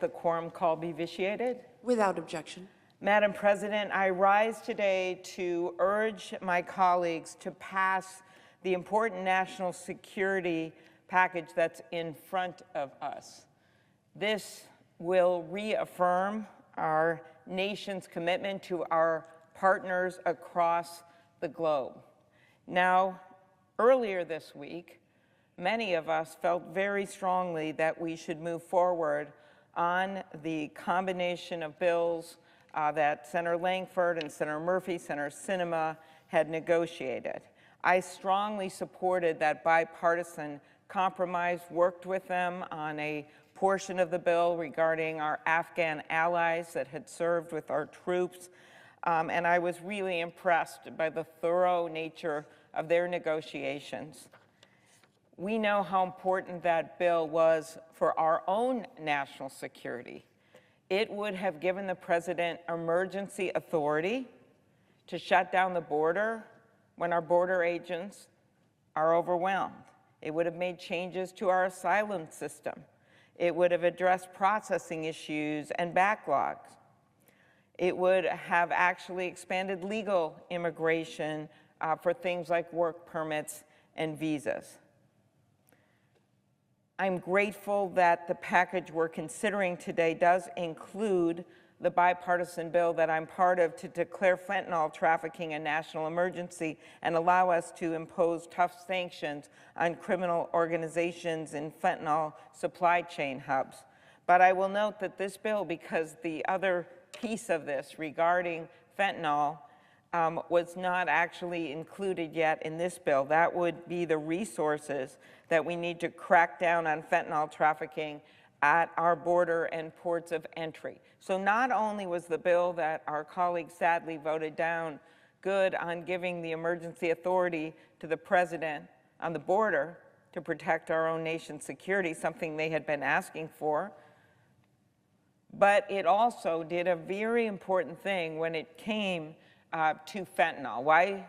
the quorum call be vitiated. Without objection. Madam President, I rise today to urge my colleagues to pass the important national security package that's in front of us. This will reaffirm our nation's commitment to our partners across the globe. Now, earlier this week, many of us felt very strongly that we should move forward on the combination of bills that Senator Langford and Senator Murphy, Senator Sinema had negotiated. I strongly supported that bipartisan compromise, worked with them on a portion of the bill regarding our Afghan allies that had served with our troops, and I was really impressed by the thorough nature of their negotiations. We know how important that bill was for our own national security. It would have given the president emergency authority to shut down the border when our border agents are overwhelmed. It would have made changes to our asylum system. It would have addressed processing issues and backlogs. It would have actually expanded legal immigration for things like work permits and visas. I'm grateful that the package we're considering today does include the bipartisan bill that I'm part of to declare fentanyl trafficking a national emergency and allow us to impose tough sanctions on criminal organizations in fentanyl supply chain hubs. But I will note that this bill, because the other piece of this regarding fentanyl was not actually included yet in this bill. That would be the resources that we need to crack down on fentanyl trafficking at our border and ports of entry. So not only was the bill that our colleagues sadly voted down good on giving the emergency authority to the president on the border to protect our own nation's security, something they had been asking for, but it also did a very important thing when it came to fentanyl. Why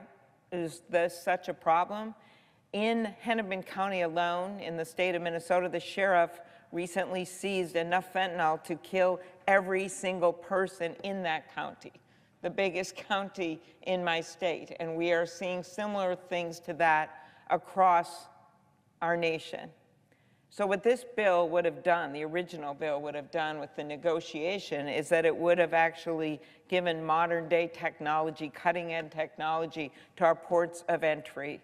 is this such a problem? In Hennepin County alone, in the state of Minnesota, the sheriff recently seized enough fentanyl to kill every single person in that county, the biggest county in my state. And we are seeing similar things to that across our nation. So what this bill would have done, the original bill would have done with the negotiation, is that it would have actually given modern day technology, cutting edge technology to our ports of entry,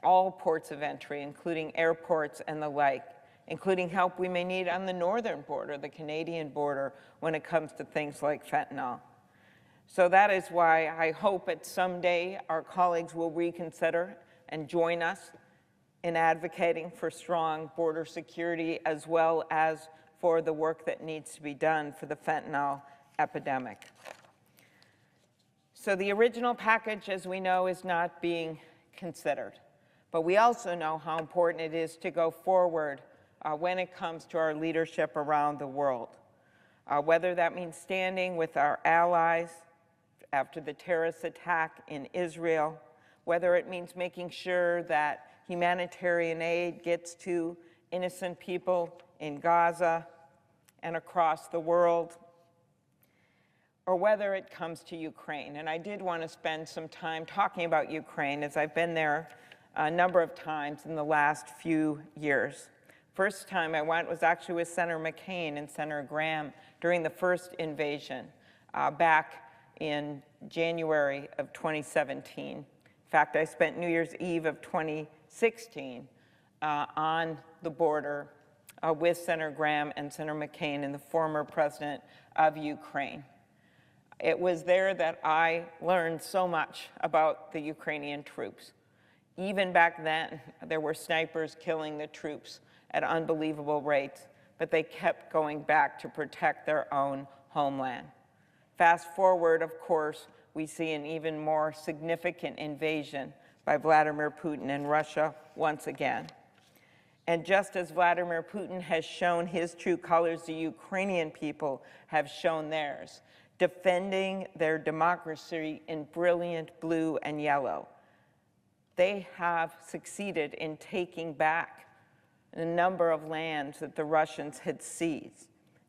all ports of entry, including airports and the like, including help we may need on the northern border, the Canadian border, when it comes to things like fentanyl. So that is why I hope that someday our colleagues will reconsider and join us in advocating for strong border security, as well as for the work that needs to be done for the fentanyl epidemic. So the original package, as we know, is not being considered. But we also know how important it is to go forward when it comes to our leadership around the world, whether that means standing with our allies after the terrorist attack in Israel, whether it means making sure that humanitarian aid gets to innocent people in Gaza and across the world, or whether it comes to Ukraine. And I did want to spend some time talking about Ukraine, as I've been there a number of times in the last few years. First time I went was actually with Senator McCain and Senator Graham during the first invasion back in January of 2017. In fact, I spent New Year's Eve of 2016 on the border with Senator Graham and Senator McCain and the former president of Ukraine. It was there that I learned so much about the Ukrainian troops. Even back then, there were snipers killing the troops at unbelievable rates, but they kept going back to protect their own homeland. Fast forward, of course, we see an even more significant invasion by Vladimir Putin and Russia once again. And just as Vladimir Putin has shown his true colors, the Ukrainian people have shown theirs, defending their democracy in brilliant blue and yellow. They have succeeded in taking back a number of lands that the Russians had seized.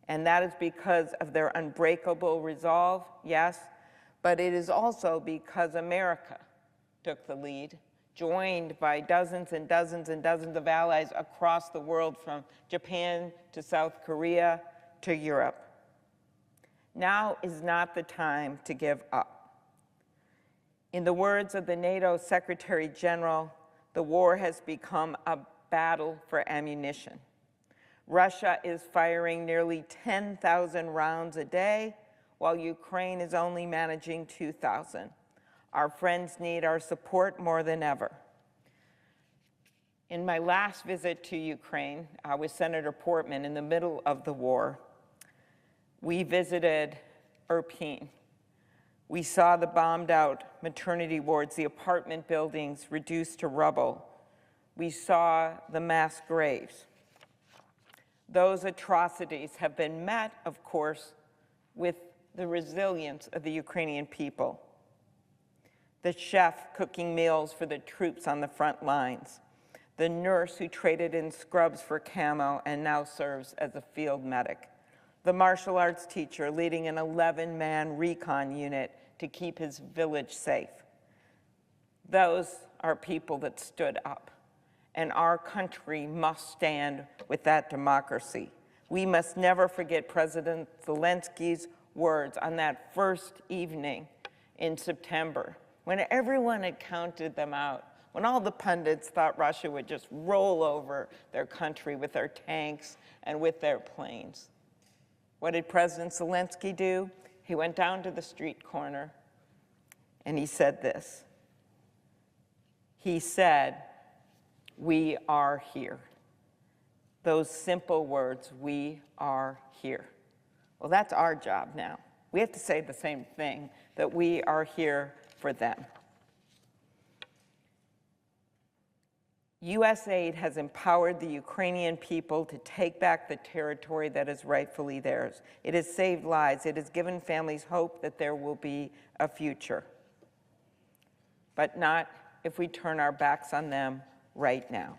And that is because of their unbreakable resolve, yes, but it is also because America took the lead, joined by dozens and dozens and dozens of allies across the world, from Japan to South Korea to Europe. Now is not the time to give up. In the words of the NATO Secretary General, the war has become a battle for ammunition. Russia is firing nearly 10,000 rounds a day, while Ukraine is only managing 2,000. Our friends need our support more than ever. In my last visit to Ukraine with Senator Portman in the middle of the war, we visited Irpin. We saw the bombed out maternity wards, the apartment buildings reduced to rubble. We saw the mass graves. Those atrocities have been met, of course, with the resilience of the Ukrainian people. The chef cooking meals for the troops on the front lines. The nurse who traded in scrubs for camo and now serves as a field medic. The martial arts teacher leading an 11-man recon unit to keep his village safe. Those are people that stood up. And our country must stand with that democracy. We must never forget President Zelensky's words on that first evening in September, when everyone had counted them out, when all the pundits thought Russia would just roll over their country with their tanks and with their planes. What did President Zelensky do? He went down to the street corner and he said this. He said, "We are here." Those simple words, "we are here." Well, that's our job now. We have to say the same thing, that we are here for them. U.S. aid has empowered the Ukrainian people to take back the territory that is rightfully theirs. It has saved lives. It has given families hope that there will be a future. But not if we turn our backs on them right now.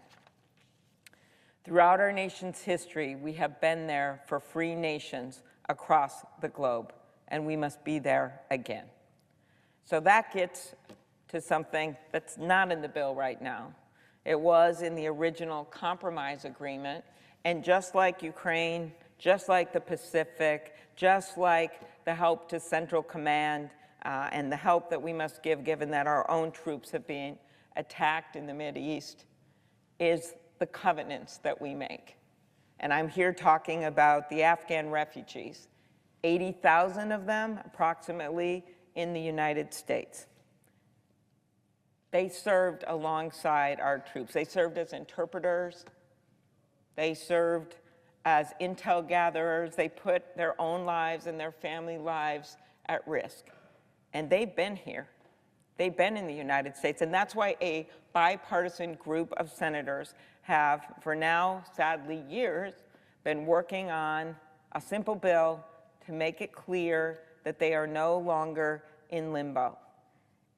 Throughout our nation's history, we have been there for free nations across the globe, and we must be there again. So that gets to something that's not in the bill right now. It was in the original compromise agreement, and just like Ukraine, just like the Pacific, just like the help to Central Command and the help that we must give given that our own troops have been attacked in the Mideast, is the covenants that we make. And I'm here talking about the Afghan refugees, 80,000 of them approximately in the United States. They served alongside our troops. They served as interpreters. They served as intel gatherers. They put their own lives and their family lives at risk. And they've been here. They've been in the United States. And that's why a bipartisan group of senators have, for now, sadly, years, been working on a simple bill to make it clear that they are no longer in limbo.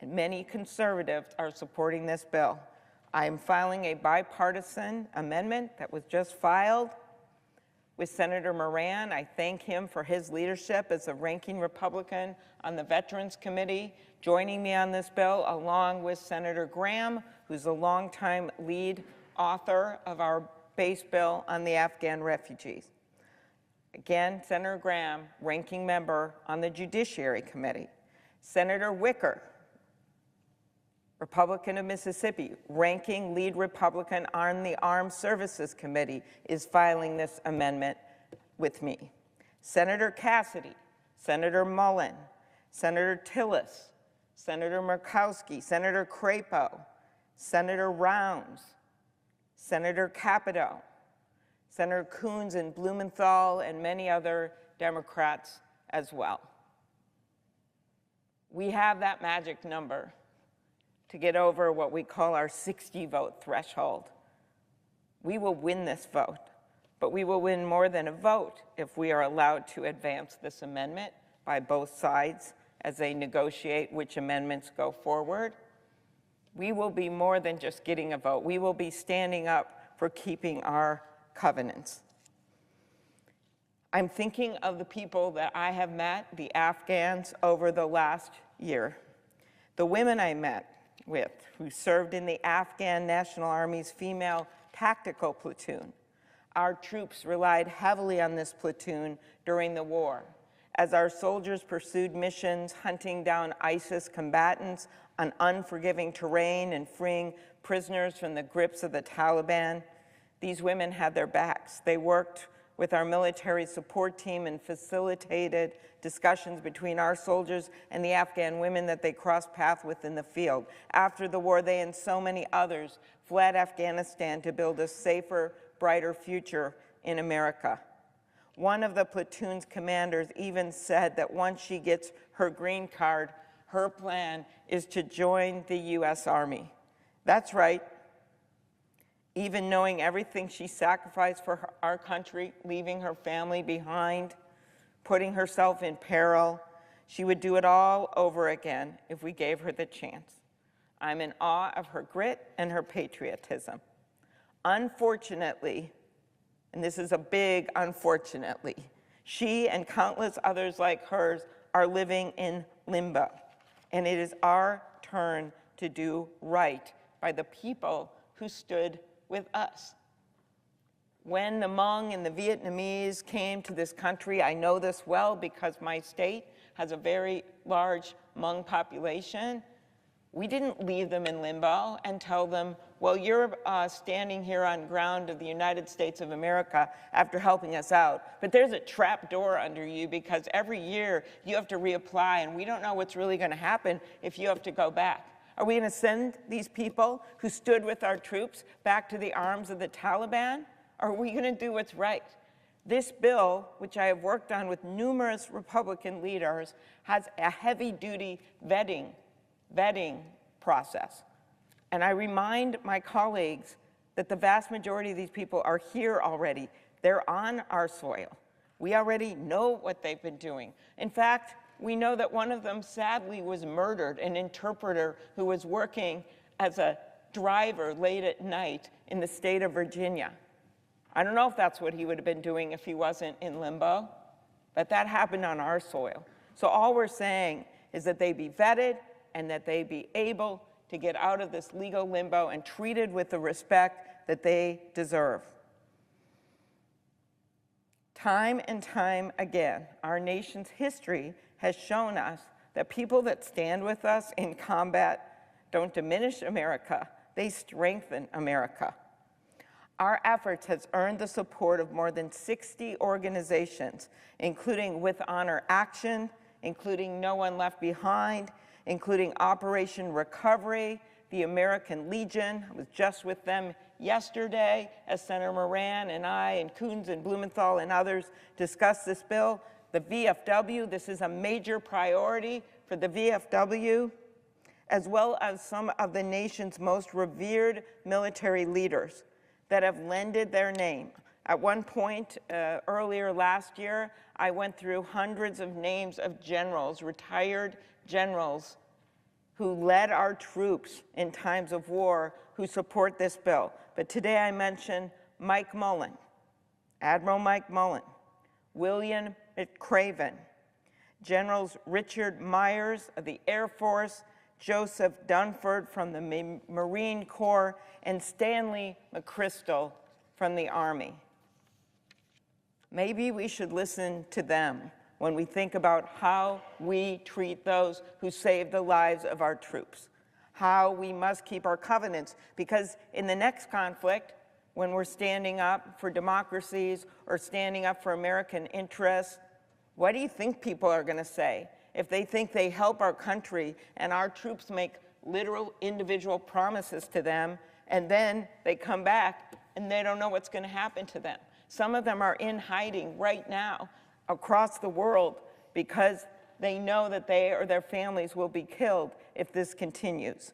And many conservatives are supporting this bill. I am filing a bipartisan amendment that was just filed with Senator Moran. I thank him for his leadership as the ranking Republican on the Veterans Committee, joining me on this bill, along with Senator Graham, who's a longtime lead author of our base bill on the Afghan refugees. Again, Senator Graham, ranking member on the Judiciary Committee. Senator Wicker, Republican of Mississippi, ranking lead Republican on the Armed Services Committee, is filing this amendment with me. Senator Cassidy, Senator Mullen, Senator Tillis, Senator Murkowski, Senator Crapo, Senator Rounds, Senator Capito, Senator Coons and Blumenthal, and many other Democrats as well. We have that magic number to get over what we call our 60-vote threshold. We will win this vote, but we will win more than a vote if we are allowed to advance this amendment by both sides as they negotiate which amendments go forward. We will be more than just getting a vote. We will be standing up for keeping our covenants. I'm thinking of the people that I have met, the Afghans, over the last year. The women I met with who served in the Afghan National Army's female tactical platoon. Our troops relied heavily on this platoon during the war, as our soldiers pursued missions hunting down ISIS combatants on unforgiving terrain and freeing prisoners from the grips of the Taliban. These women had their backs. They worked with our military support team and facilitated discussions between our soldiers and the Afghan women that they crossed paths with in the field. After the war, they and so many others fled Afghanistan to build a safer, brighter future in America. One of the platoon's commanders even said that once she gets her green card, her plan is to join the U.S. Army. That's right. Even knowing everything she sacrificed for our country, leaving her family behind, putting herself in peril, she would do it all over again if we gave her the chance. I'm in awe of her grit and her patriotism. Unfortunately, and this is a big unfortunately, she and countless others like hers are living in limbo, and it is our turn to do right by the people who stood with us. When the Hmong and the Vietnamese came to this country, I know this well because my state has a very large Hmong population. We didn't leave them in limbo and tell them, well, you're standing here on ground of the United States of America after helping us out, but there's a trap door under you because every year you have to reapply and we don't know what's really going to happen if you have to go back. Are we going to send these people who stood with our troops back to the arms of the Taliban? Or are we going to do what's right? This bill, which I have worked on with numerous Republican leaders, has a heavy-duty vetting process. And I remind my colleagues that the vast majority of these people are here already. They're on our soil. We already know what they've been doing. In fact, we know that one of them sadly was murdered, an interpreter who was working as a driver late at night in the state of Virginia. I don't know if that's what he would have been doing if he wasn't in limbo, but that happened on our soil. So all we're saying is that they be vetted and that they be able to get out of this legal limbo and treated with the respect that they deserve. Time and time again, our nation's history has shown us that people that stand with us in combat don't diminish America, they strengthen America. Our efforts has earned the support of more than 60 organizations, including With Honor Action, including No One Left Behind, including Operation Recovery, the American Legion. I was just with them yesterday as Senator Moran and I and Coons and Blumenthal and others discussed this bill. The VFW, this is a major priority for the VFW, as well as some of the nation's most revered military leaders that have lended their name. At one point earlier last year, I went through hundreds of names of generals, retired generals, who led our troops in times of war, who support this bill. But today I mention Mike Mullen, Admiral Mike Mullen, William McCraven, Generals Richard Myers of the Air Force, Joseph Dunford from the Marine Corps, and Stanley McChrystal from the Army. Maybe we should listen to them when we think about how we treat those who save the lives of our troops, how we must keep our covenants, because in the next conflict, when we're standing up for democracies or standing up for American interests, what do you think people are going to say if they think they help our country and our troops make literal individual promises to them and then they come back and they don't know what's going to happen to them? Some of them are in hiding right now across the world because they know that they or their families will be killed if this continues.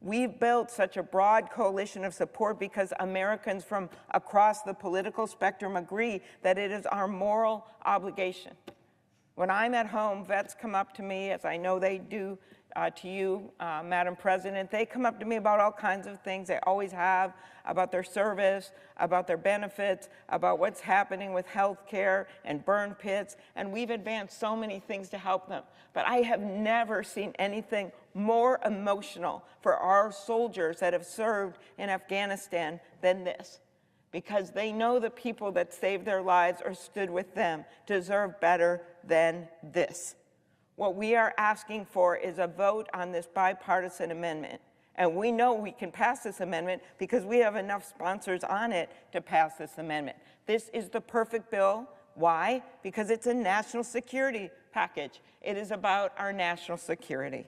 We've built such a broad coalition of support because Americans from across the political spectrum agree that it is our moral obligation. When I'm at home, vets come up to me, as I know they do to you, Madam President. They come up to me about all kinds of things. They always have, about their service, about their benefits, about what's happening with health care and burn pits, and we've advanced so many things to help them. But I have never seen anything more emotional for our soldiers that have served in Afghanistan than this, because they know the people that saved their lives or stood with them deserve better than this. What we are asking for is a vote on this bipartisan amendment. And we know we can pass this amendment because we have enough sponsors on it to pass this amendment. This is the perfect bill. Why? Because it's a national security package. It is about our national security.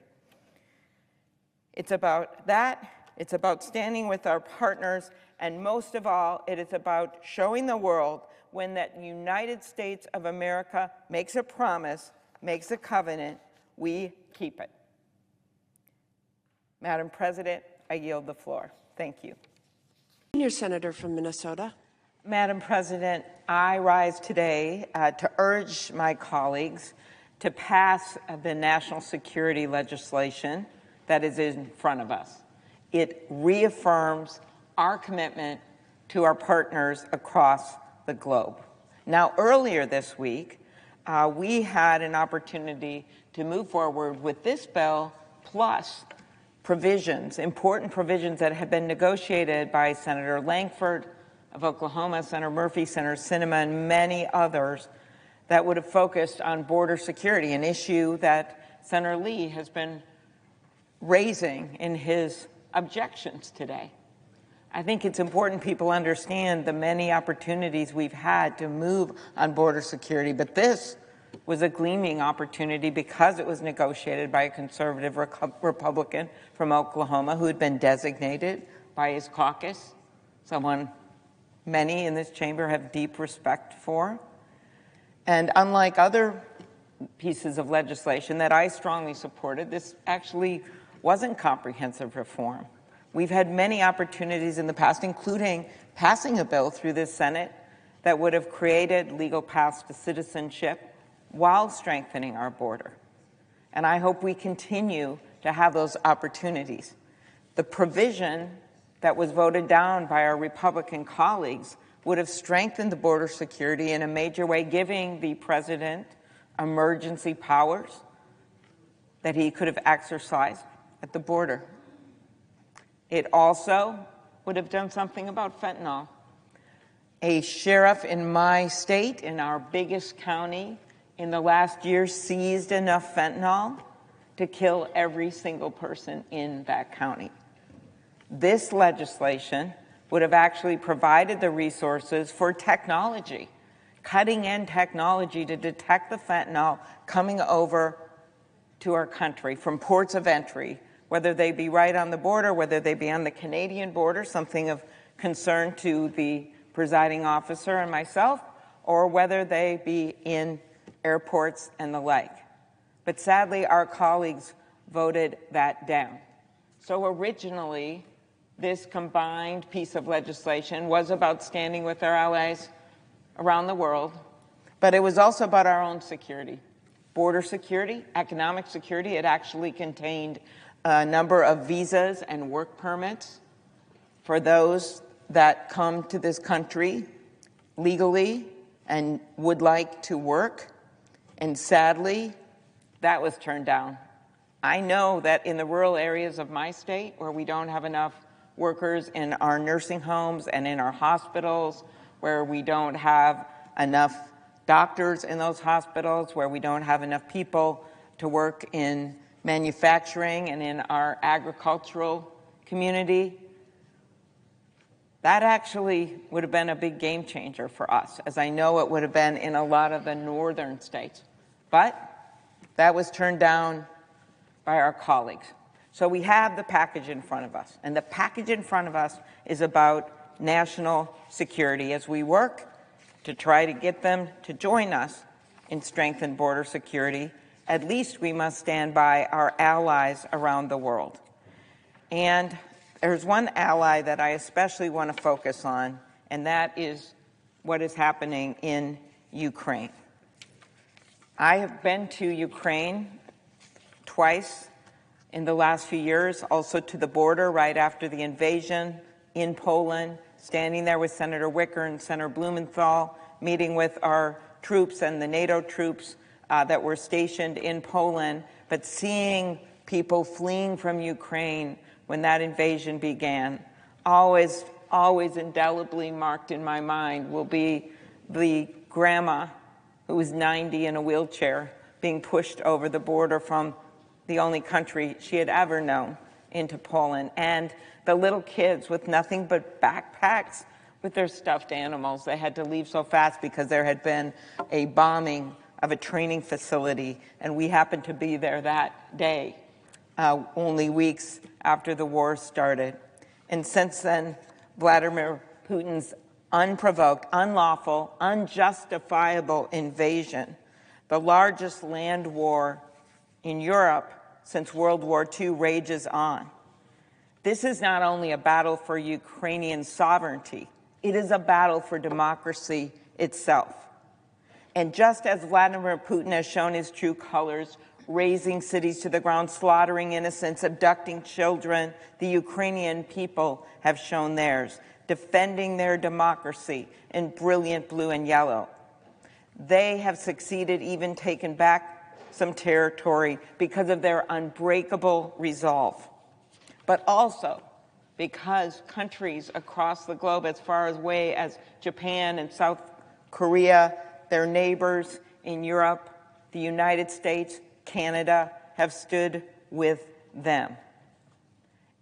It's about that. It's about standing with our partners. And most of all, it is about showing the world when that United States of America makes a promise, makes a covenant, we keep it. Madam President, I yield the floor. Thank you. Senior Senator from Minnesota. Madam President, I rise today to urge my colleagues to pass the national security legislation that is in front of us. It reaffirms our commitment to our partners across the globe. Now, earlier this week, we had an opportunity to move forward with this bill plus provisions, important provisions that have been negotiated by Senator Langford of Oklahoma, Senator Murphy, Senator Sinema, and many others that would have focused on border security, an issue that Senator Lee has been raising in his objections today. I think it's important people understand the many opportunities we've had to move on border security, but this was a gleaming opportunity because it was negotiated by a conservative Republican from Oklahoma who had been designated by his caucus, someone many in this chamber have deep respect for. And unlike other pieces of legislation that I strongly supported, this actually wasn't comprehensive reform. We've had many opportunities in the past, including passing a bill through this Senate that would have created legal paths to citizenship while strengthening our border. And I hope we continue to have those opportunities. The provision that was voted down by our Republican colleagues would have strengthened the border security in a major way, giving the president emergency powers that he could have exercised at the border. It also would have done something about fentanyl. A sheriff in my state, in our biggest county, in the last year seized enough fentanyl to kill every single person in that county. This legislation would have actually provided the resources for technology, cutting-edge technology to detect the fentanyl coming over to our country from ports of entry, whether they be right on the border, whether they be on the Canadian border, something of concern to the presiding officer and myself, or whether they be in airports and the like. But sadly, our colleagues voted that down. So originally, this combined piece of legislation was about standing with our allies around the world, but it was also about our own security. Border security, economic security. It actually contained a number of visas and work permits for those that come to this country legally and would like to work. And sadly, that was turned down. I know that in the rural areas of my state where we don't have enough workers in our nursing homes and in our hospitals, where we don't have enough doctors in those hospitals, where we don't have enough people to work in manufacturing and in our agricultural community, that actually would have been a big game changer for us, as I know it would have been in a lot of the northern states. But that was turned down by our colleagues. So we have the package in front of us, and the package in front of us is about national security as we work to try to get them to join us in strengthened border security. At least we must stand by our allies around the world. And there's one ally that I especially want to focus on, and that is what is happening in Ukraine. I have been to Ukraine twice in the last few years, also to the border right after the invasion in Poland, standing there with Senator Wicker and Senator Blumenthal, meeting with our troops and the NATO troops that were stationed in Poland, but seeing people fleeing from Ukraine when that invasion began, always indelibly marked in my mind will be the grandma who was 90 in a wheelchair being pushed over the border from the only country she had ever known into Poland, and the little kids with nothing but backpacks with their stuffed animals. They had to leave so fast because there had been a bombing of a training facility, and we happened to be there that day, only weeks after the war started. And since then, Vladimir Putin's unprovoked, unlawful, unjustifiable invasion, the largest land war in Europe since World War II, rages on. This is not only a battle for Ukrainian sovereignty, it is a battle for democracy itself. And just as Vladimir Putin has shown his true colors, razing cities to the ground, slaughtering innocents, abducting children, the Ukrainian people have shown theirs, defending their democracy in brilliant blue and yellow. They have succeeded, even taken back some territory because of their unbreakable resolve, but also because countries across the globe, as far away as Japan and South Korea, their neighbors in Europe, the United States, Canada, have stood with them.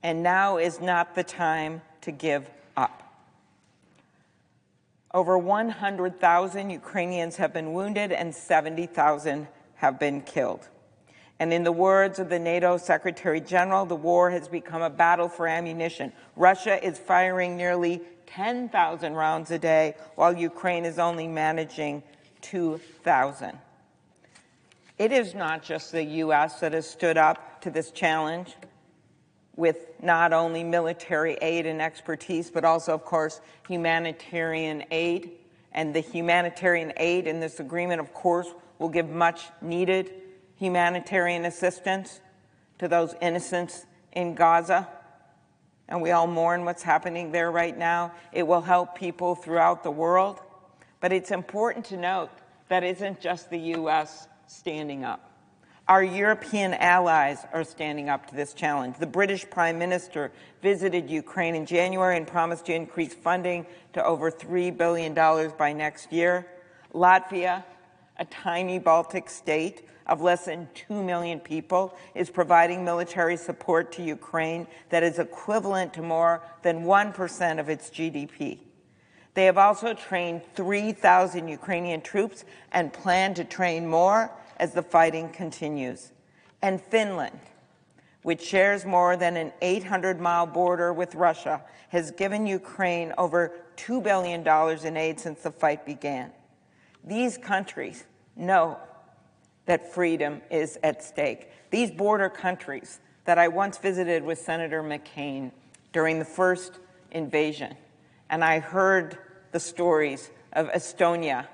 And now is not the time to give up. Over 100,000 Ukrainians have been wounded and 70,000 have been killed. And in the words of the NATO Secretary General, the war has become a battle for ammunition. Russia is firing nearly 10,000 rounds a day, while Ukraine is only managing 2,000. It is not just the U.S. that has stood up to this challenge with not only military aid and expertise, but also, of course, humanitarian aid. And the humanitarian aid in this agreement, of course, will give much needed humanitarian assistance to those innocents in Gaza. And we all mourn what's happening there right now. It will help people throughout the world. But it's important to note that it isn't just the U.S. standing up. Our European allies are standing up to this challenge. The British Prime Minister visited Ukraine in January and promised to increase funding to over $3 billion by next year. Latvia, a tiny Baltic state of less than 2 million people, is providing military support to Ukraine that is equivalent to more than 1% of its GDP. They have also trained 3,000 Ukrainian troops and plan to train more as the fighting continues. And Finland, which shares more than an 800-mile border with Russia, has given Ukraine over $2 billion in aid since the fight began. These countries know that freedom is at stake. These border countries that I once visited with Senator McCain during the first invasion, and I heard the stories of Estonia,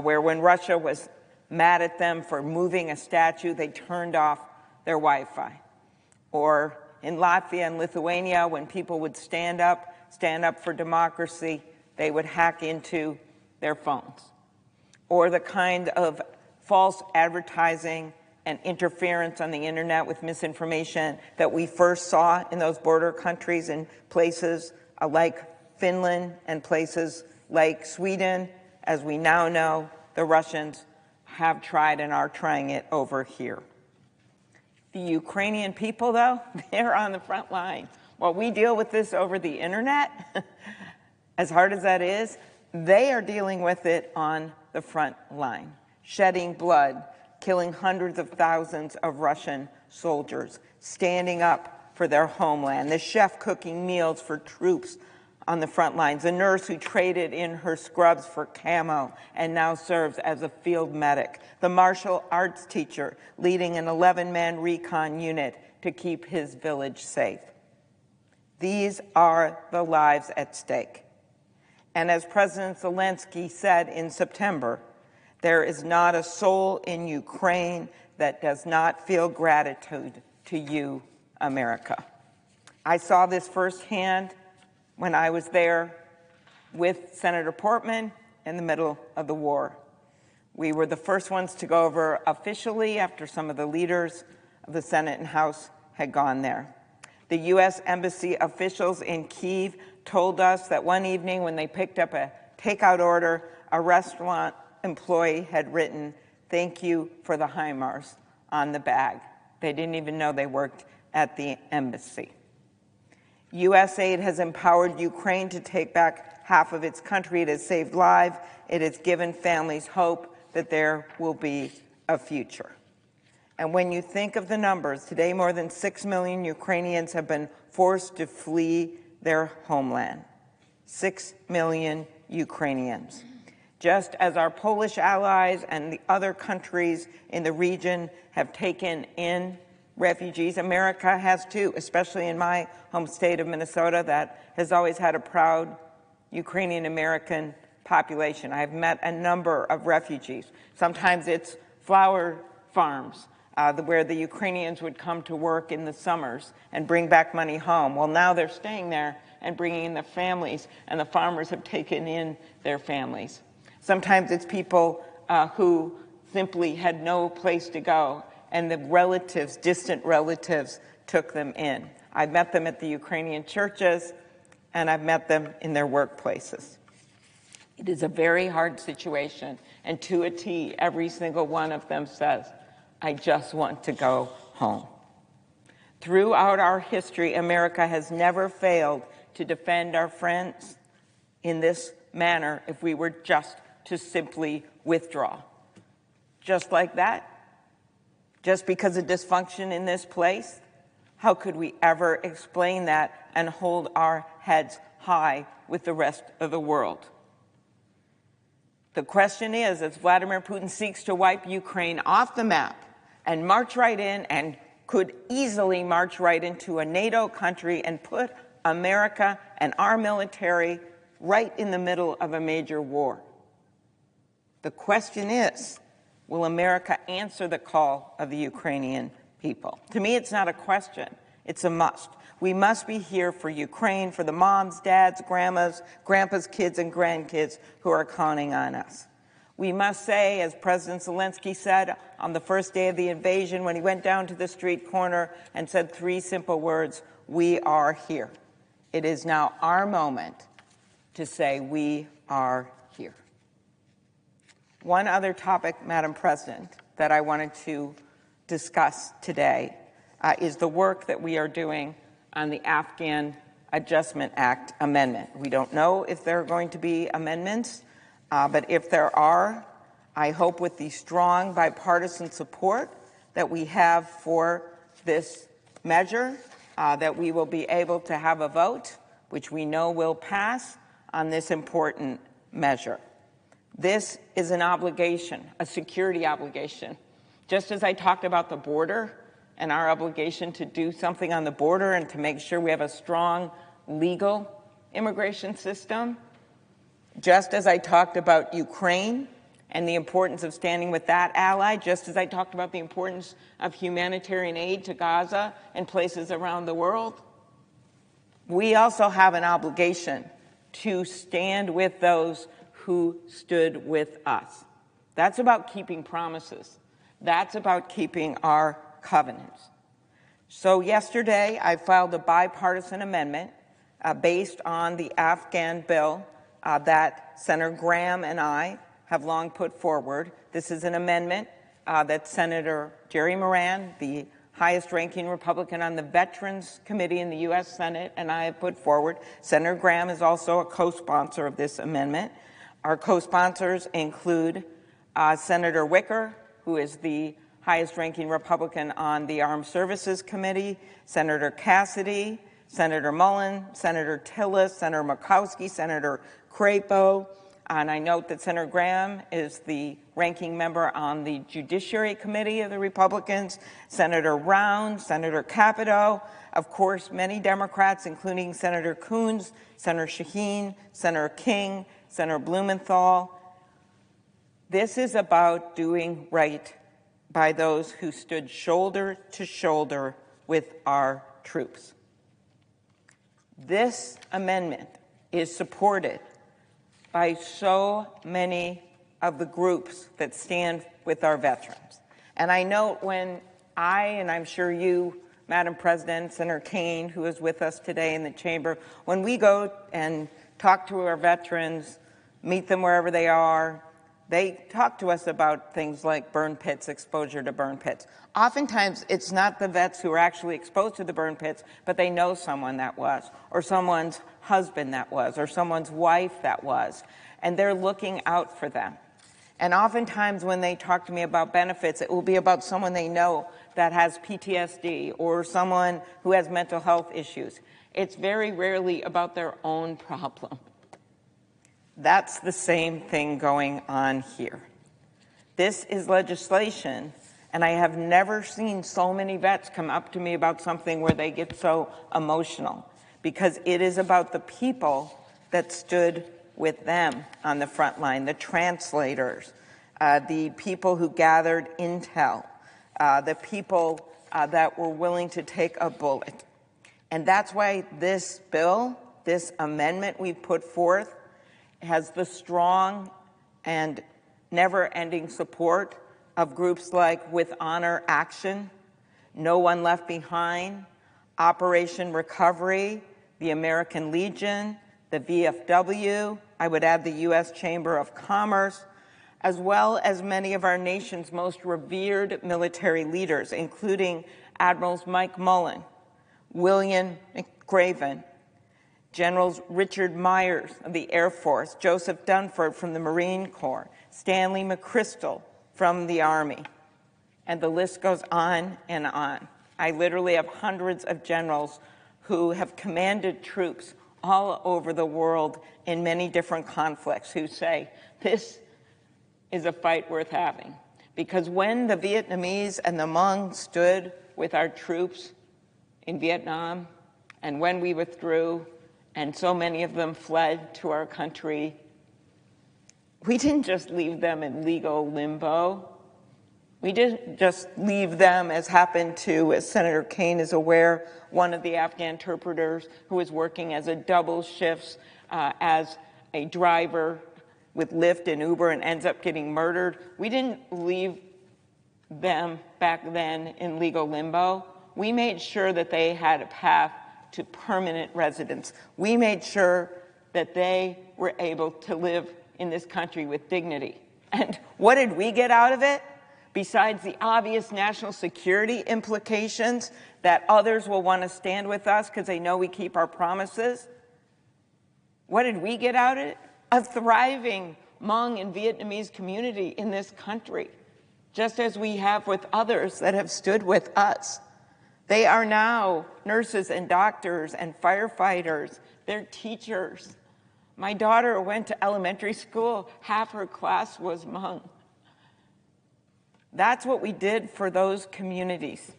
where when Russia was mad at them for moving a statue, they turned off their Wi-Fi. Or in Latvia and Lithuania, when people would stand up for democracy, they would hack into their phones. Or the kind of false advertising and interference on the internet with misinformation that we first saw in those border countries in places like Finland and places like Sweden. As we now know, the Russians have tried and are trying it over here. The Ukrainian people, though, they're on the front line. While we deal with this over the internet, as hard as that is, they are dealing with it on the front line, shedding blood, killing hundreds of thousands of Russian soldiers, standing up for their homeland, the chef cooking meals for troops on the front lines, the nurse who traded in her scrubs for camo and now serves as a field medic, the martial arts teacher leading an 11-man recon unit to keep his village safe. These are the lives at stake. And as President Zelensky said in September, there is not a soul in Ukraine that does not feel gratitude to you America. I saw this firsthand when I was there with Senator Portman in the middle of the war. We were the first ones to go over officially after some of the leaders of the Senate and House had gone there. The U.S. Embassy officials in Kyiv told us that one evening when they picked up a takeout order, a restaurant employee had written, "Thank you for the HIMARS" on the bag. They didn't even know they worked at the embassy. U.S. aid has empowered Ukraine to take back half of its country. It has saved lives. It has given families hope that there will be a future. And when you think of the numbers, today more than 6 million Ukrainians have been forced to flee their homeland. 6 million Ukrainians. Just as our Polish allies and the other countries in the region have taken in refugees, America has too, especially in my home state of Minnesota that has always had a proud Ukrainian-American population. I've met a number of refugees. Sometimes it's flower farms where the Ukrainians would come to work in the summers and bring back money home. Well, now they're staying there and bringing in their families, and the farmers have taken in their families. Sometimes it's people who simply had no place to go, and the relatives, distant relatives, took them in. I've met them at the Ukrainian churches, and I've met them in their workplaces. It is a very hard situation, and to a T, every single one of them says, "I just want to go home." Throughout our history, America has never failed to defend our friends in this manner if we were just to simply withdraw. Just like that, just because of dysfunction in this place, how could we ever explain that and hold our heads high with the rest of the world? The question is, as Vladimir Putin seeks to wipe Ukraine off the map and march right in and could easily march right into a NATO country and put America and our military right in the middle of a major war. The question is, will America answer the call of the Ukrainian people? To me, it's not a question. It's a must. We must be here for Ukraine, for the moms, dads, grandmas, grandpas, kids, and grandkids who are counting on us. We must say, as President Zelensky said on the first day of the invasion when he went down to the street corner and said 3 simple words, "We are here." It is now our moment to say we are here. One other topic, Madam President, that I wanted to discuss today is the work that we are doing on the Afghan Adjustment Act amendment. We don't know if there are going to be amendments, but if there are, I hope with the strong bipartisan support that we have for this measure, that we will be able to have a vote, which we know will pass, on this important measure. This is an obligation, a security obligation. Just as I talked about the border and our obligation to do something on the border and to make sure we have a strong legal immigration system, just as I talked about Ukraine and the importance of standing with that ally, just as I talked about the importance of humanitarian aid to Gaza and places around the world, we also have an obligation to stand with those who stood with us. That's about keeping promises. That's about keeping our covenants. So yesterday, I filed a bipartisan amendment based on the Afghan bill that Senator Graham and I have long put forward. This is an amendment that Senator Jerry Moran, the highest-ranking Republican on the Veterans Committee in the U.S. Senate, and I have put forward. Senator Graham is also a co-sponsor of this amendment. Our co-sponsors include Senator Wicker, who is the highest-ranking Republican on the Armed Services Committee, Senator Cassidy, Senator Mullen, Senator Tillis, Senator Murkowski, Senator Crapo, and I note that Senator Graham is the ranking member on the Judiciary Committee of the Republicans, Senator Round, Senator Capito, of course, many Democrats, including Senator Coons, Senator Shaheen, Senator King, Senator Blumenthal. This is about doing right by those who stood shoulder to shoulder with our troops. This amendment is supported by so many of the groups that stand with our veterans. And I note when and I'm sure you, Madam President, Senator Kaine, who is with us today in the chamber, when we go and talk to our veterans, meet them wherever they are, they talk to us about things like burn pits, exposure to burn pits. Oftentimes, it's not the vets who are actually exposed to the burn pits, but they know someone that was, or someone's husband that was, or someone's wife that was, and they're looking out for them. And oftentimes when they talk to me about benefits, it will be about someone they know that has PTSD or someone who has mental health issues. It's very rarely about their own problem. That's the same thing going on here. This is legislation, and I have never seen so many vets come up to me about something where they get so emotional, because it is about the people that stood with them on the front line, the translators, the people who gathered intel, the people that were willing to take a bullet. And that's why this bill, this amendment we've put forth, has the strong and never-ending support of groups like With Honor Action, No One Left Behind, Operation Recovery, the American Legion, the VFW, I would add the U.S. Chamber of Commerce, as well as many of our nation's most revered military leaders, including Admirals Mike Mullen, William McRaven, Generals Richard Myers of the Air Force, Joseph Dunford from the Marine Corps, Stanley McChrystal from the Army, and the list goes on and on. I literally have hundreds of generals who have commanded troops all over the world in many different conflicts who say, this is a fight worth having. Because when the Vietnamese and the Hmong stood with our troops in Vietnam, and when we withdrew, and so many of them fled to our country, we didn't just leave them in legal limbo. We didn't just leave them, as happened to, as Senator Kaine is aware, one of the Afghan interpreters who was working as a double shifts as a driver with Lyft and Uber and ends up getting murdered. We didn't leave them back then in legal limbo. We made sure that they had a path to permanent residence. We made sure that they were able to live in this country with dignity. And what did we get out of it? Besides the obvious national security implications that others will want to stand with us because they know we keep our promises, what did we get out of it? A thriving Hmong and Vietnamese community in this country, just as we have with others that have stood with us. They are now nurses and doctors and firefighters. They're teachers. My daughter went to elementary school. Half her class was Hmong. That's what we did for those communities.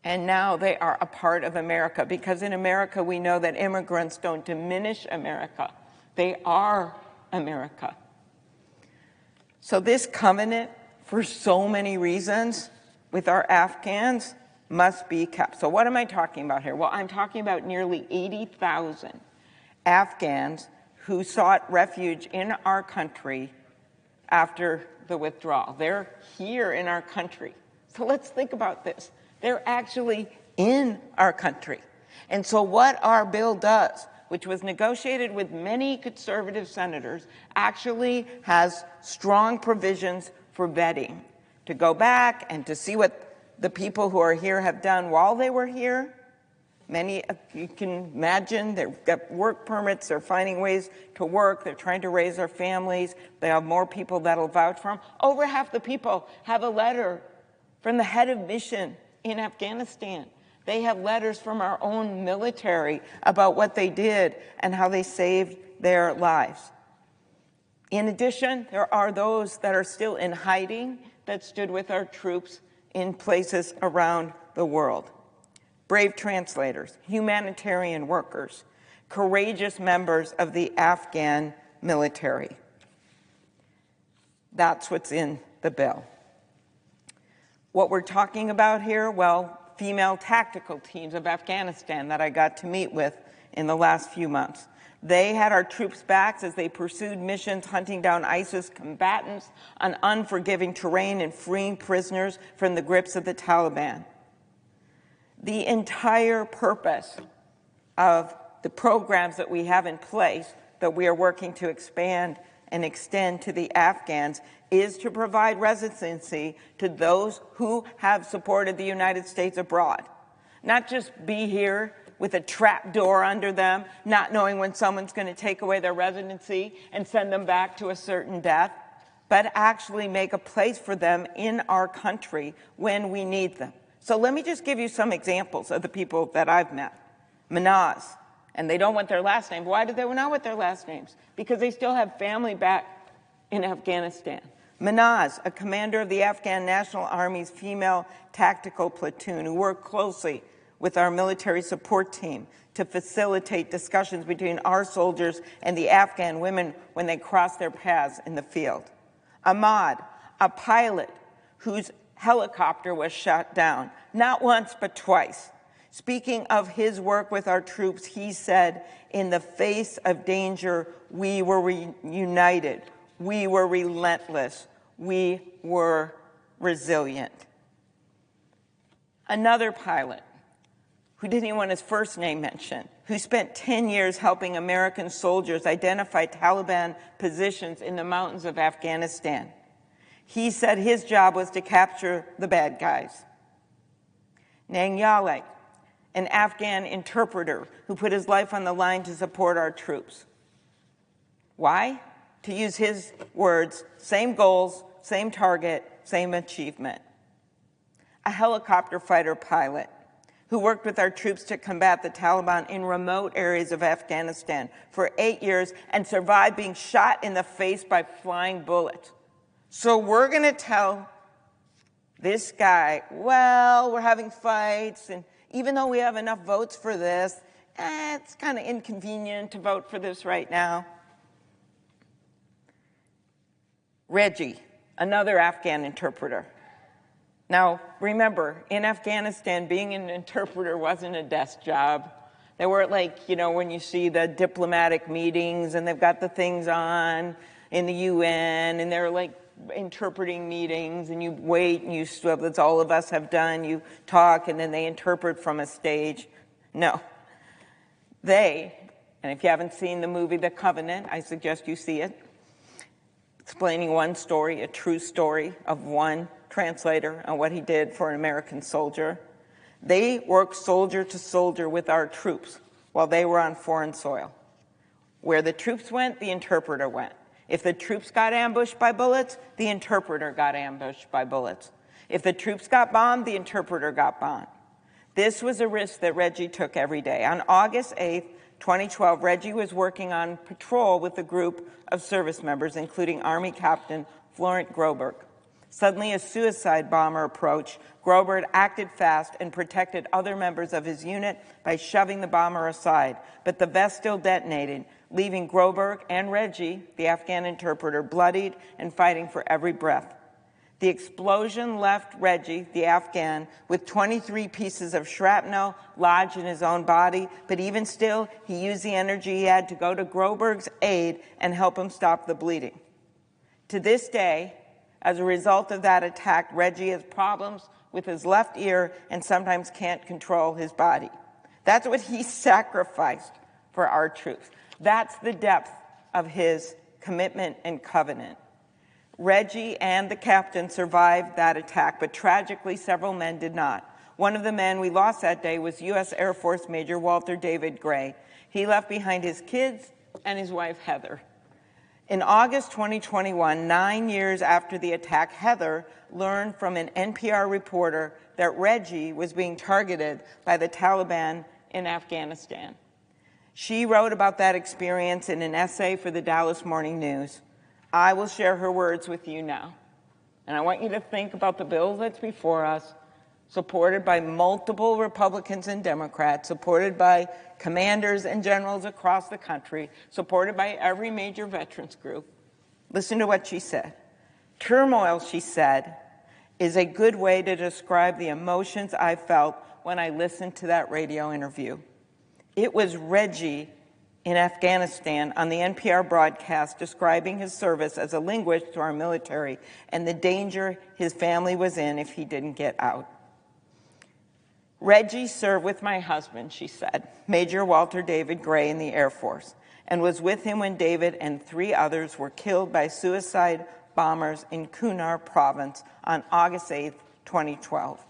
And now they are a part of America, because in America we know that immigrants don't diminish America. They are America. So this covenant, for so many reasons, with our Afghans, must be kept. So what am I talking about here? Well, I'm talking about nearly 80,000 Afghans who sought refuge in our country after the withdrawal. They're here in our country. So let's think about this. They're actually in our country. And so what our bill does, which was negotiated with many conservative senators, actually has strong provisions for vetting, to go back and to see what the people who are here have done while they were here. Many, you can imagine, they've got work permits, they're finding ways to work, they're trying to raise their families, they have more people that'll vouch for them. Over half the people have a letter from the head of mission in Afghanistan. They have letters from our own military about what they did and how they saved their lives. In addition, there are those that are still in hiding that stood with our troops in places around the world. Brave translators, humanitarian workers, courageous members of the Afghan military. That's what's in the bill. What we're talking about here, well, female tactical teams of Afghanistan that I got to meet with in the last few months. They had our troops' backs as they pursued missions hunting down ISIS combatants on unforgiving terrain and freeing prisoners from the grips of the Taliban. The entire purpose of the programs that we have in place that we are working to expand and extend to the Afghans is to provide residency to those who have supported the United States abroad. Not just be here with a trap door under them, not knowing when someone's going to take away their residency and send them back to a certain death, but actually make a place for them in our country when we need them. So let me just give you some examples of the people that I've met. Manaz, and they don't want their last name. Why do they not want their last names? Because they still have family back in Afghanistan. Manaz, a commander of the Afghan National Army's female tactical platoon who worked closely with our military support team to facilitate discussions between our soldiers and the Afghan women when they cross their paths in the field. Ahmad, a pilot whose helicopter was shot down, not once but twice. Speaking of his work with our troops, he said, "In the face of danger, we were united, we were relentless, we were resilient." Another pilot, who didn't even want his first name mentioned, who spent 10 years helping American soldiers identify Taliban positions in the mountains of Afghanistan. He said his job was to capture the bad guys. Nangyalek, an Afghan interpreter who put his life on the line to support our troops. Why? To use his words, same goals, same target, same achievement. A helicopter fighter pilot who worked with our troops to combat the Taliban in remote areas of Afghanistan for 8 years and survived being shot in the face by flying bullets. So we're going to tell this guy, well, we're having fights, and even though we have enough votes for this, it's kind of inconvenient to vote for this right now. Reggie, another Afghan interpreter. Now, remember, in Afghanistan, being an interpreter wasn't a desk job. They weren't like, when you see the diplomatic meetings and they've got the things on in the UN and they're like interpreting meetings and you wait and that's all of us have done. You talk and then they interpret from a stage. No. And if you haven't seen the movie The Covenant, I suggest you see it, explaining one story, a true story of one translator and what he did for an American soldier. They worked soldier to soldier with our troops while they were on foreign soil. Where the troops went, the interpreter went. If the troops got ambushed by bullets, the interpreter got ambushed by bullets. If the troops got bombed, the interpreter got bombed. This was a risk that Reggie took every day. On August 8th, 2012, Reggie was working on patrol with a group of service members, including Army Captain Florent Groberg. Suddenly, a suicide bomber approached. Groberg acted fast and protected other members of his unit by shoving the bomber aside, but the vest still detonated, leaving Groberg and Reggie, the Afghan interpreter, bloodied and fighting for every breath. The explosion left Reggie, the Afghan, with 23 pieces of shrapnel lodged in his own body, but even still, he used the energy he had to go to Groberg's aid and help him stop the bleeding. To this day, as a result of that attack, Reggie has problems with his left ear and sometimes can't control his body. That's what he sacrificed for our troops. That's the depth of his commitment and covenant. Reggie and the captain survived that attack, but tragically, several men did not. One of the men we lost that day was U.S. Air Force Major Walter David Gray. He left behind his kids and his wife, Heather. In August 2021, 9 years after the attack, Heather learned from an NPR reporter that Reggie was being targeted by the Taliban in Afghanistan. She wrote about that experience in an essay for the Dallas Morning News. I will share her words with you now. And I want you to think about the bill that's before us, supported by multiple Republicans and Democrats, supported by commanders and generals across the country, supported by every major veterans group. Listen to what she said. Turmoil, she said, is a good way to describe the emotions I felt when I listened to that radio interview. It was Reggie in Afghanistan on the NPR broadcast describing his service as a linguist to our military and the danger his family was in if he didn't get out. Reggie served with my husband, she said, Major Walter David Gray in the Air Force, and was with him when David and 3 others were killed by suicide bombers in Kunar province on August 8, 2012.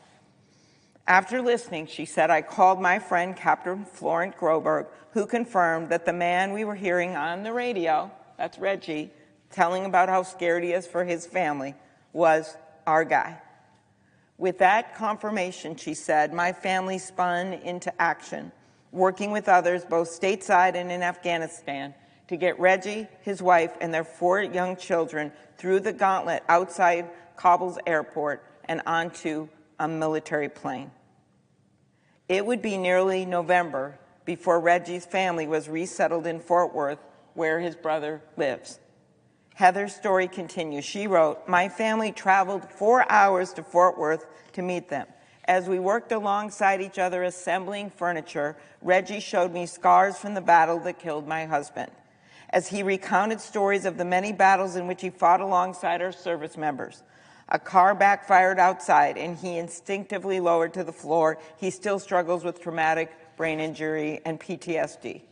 After listening, she said, I called my friend Captain Florent Groberg, who confirmed that the man we were hearing on the radio, that's Reggie, telling about how scared he is for his family, was our guy. With that confirmation, she said, my family spun into action, working with others both stateside and in Afghanistan to get Reggie, his wife, and their 4 young children through the gauntlet outside Kabul's airport and onto a military plane. It would be nearly November before Reggie's family was resettled in Fort Worth, where his brother lives. Heather's story continues. She wrote, my family traveled 4 hours to Fort Worth to meet them. As we worked alongside each other assembling furniture, Reggie showed me scars from the battle that killed my husband. As he recounted stories of the many battles in which he fought alongside our service members, a car backfired outside and he instinctively lowered to the floor. He still struggles with traumatic brain injury and PTSD.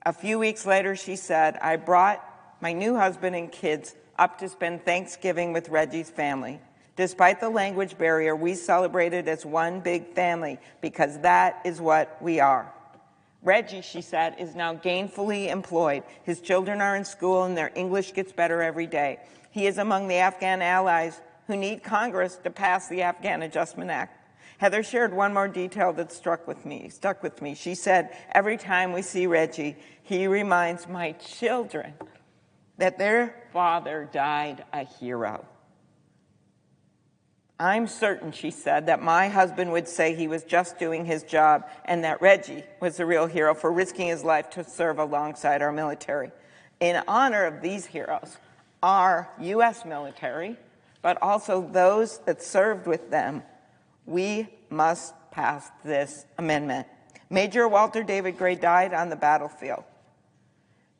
A few weeks later, she said, I brought my new husband and kids up to spend Thanksgiving with Reggie's family. Despite the language barrier, we celebrated as one big family because that is what we are. Reggie, she said, is now gainfully employed. His children are in school and their English gets better every day. He is among the Afghan allies who need Congress to pass the Afghan Adjustment Act. Heather shared one more detail that stuck with me. She said, every time we see Reggie, he reminds my children that their father died a hero. I'm certain, she said, that my husband would say he was just doing his job and that Reggie was the real hero for risking his life to serve alongside our military. In honor of these heroes, our U.S. military, but also those that served with them, we must pass this amendment. Major Walter David Gray died on the battlefield.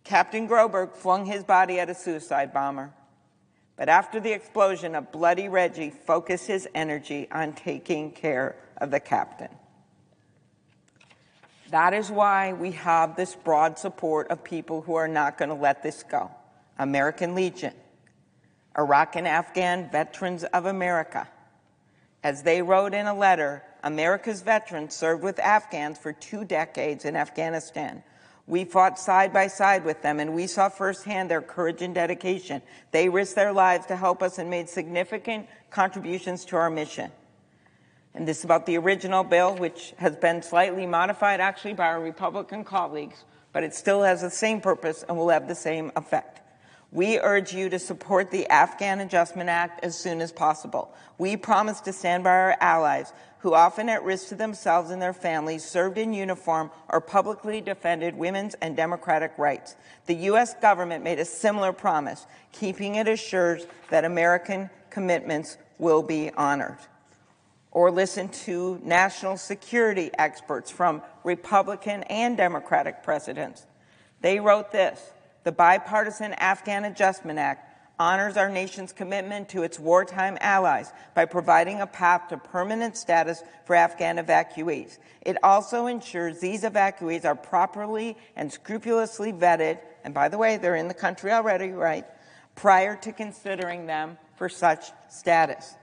Captain Groberg flung his body at a suicide bomber. But after the explosion, a bloody Reggie focused his energy on taking care of the captain. That is why we have this broad support of people who are not going to let this go. American Legion, Iraq and Afghan Veterans of America. As they wrote in a letter, America's veterans served with Afghans for 2 decades in Afghanistan. We fought side by side with them, and we saw firsthand their courage and dedication. They risked their lives to help us and made significant contributions to our mission. And this is about the original bill, which has been slightly modified, actually, by our Republican colleagues, but it still has the same purpose and will have the same effect. We urge you to support the Afghan Adjustment Act as soon as possible. We promise to stand by our allies who, often at risk to themselves and their families, served in uniform or publicly defended women's and democratic rights. The U.S. government made a similar promise, keeping it assured that American commitments will be honored. Or listen to national security experts from Republican and Democratic presidents. They wrote this: the Bipartisan Afghan Adjustment Act honors our nation's commitment to its wartime allies by providing a path to permanent status for Afghan evacuees. It also ensures these evacuees are properly and scrupulously vetted, and by the way, they're in the country already, right, prior to considering them for such status.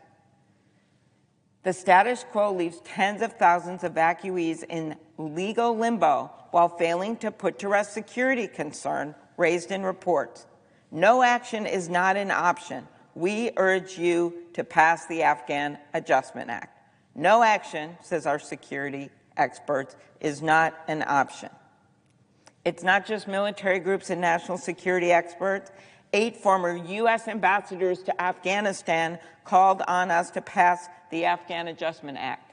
The status quo leaves tens of thousands of evacuees in legal limbo while failing to put to rest security concern raised in reports. No action is not an option. We urge you to pass the Afghan Adjustment Act. No action, says our security experts, is not an option. It's not just military groups and national security experts. 8 former U.S. ambassadors to Afghanistan called on us to pass the Afghan Adjustment Act.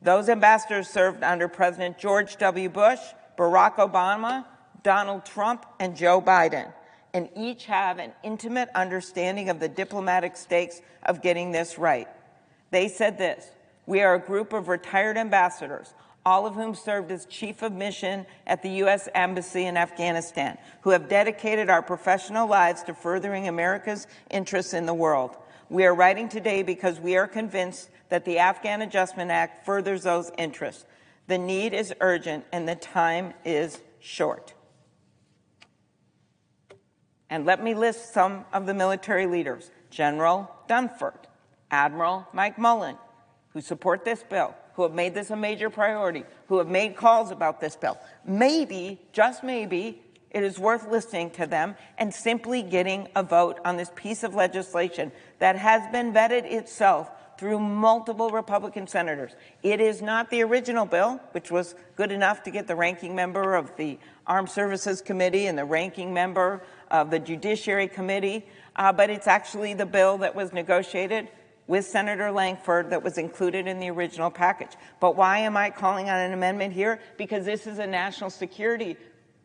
Those ambassadors served under President George W. Bush, Barack Obama, Donald Trump, and Joe Biden, and each have an intimate understanding of the diplomatic stakes of getting this right. They said this: "We are a group of retired ambassadors, all of whom served as chief of mission at the U.S. Embassy in Afghanistan, who have dedicated our professional lives to furthering America's interests in the world. We are writing today because we are convinced that the Afghan Adjustment Act furthers those interests. The need is urgent and the time is short." And let me list some of the military leaders: General Dunford, Admiral Mike Mullen, who support this bill, who have made this a major priority, who have made calls about this bill. Maybe, just maybe, it is worth listening to them and simply getting a vote on this piece of legislation that has been vetted itself through multiple Republican senators. It is not the original bill, which was good enough to get the ranking member of the Armed Services Committee and the ranking member of the Judiciary Committee, but it's actually the bill that was negotiated with Senator Langford that was included in the original package. But why am I calling on an amendment here? Because this is a national security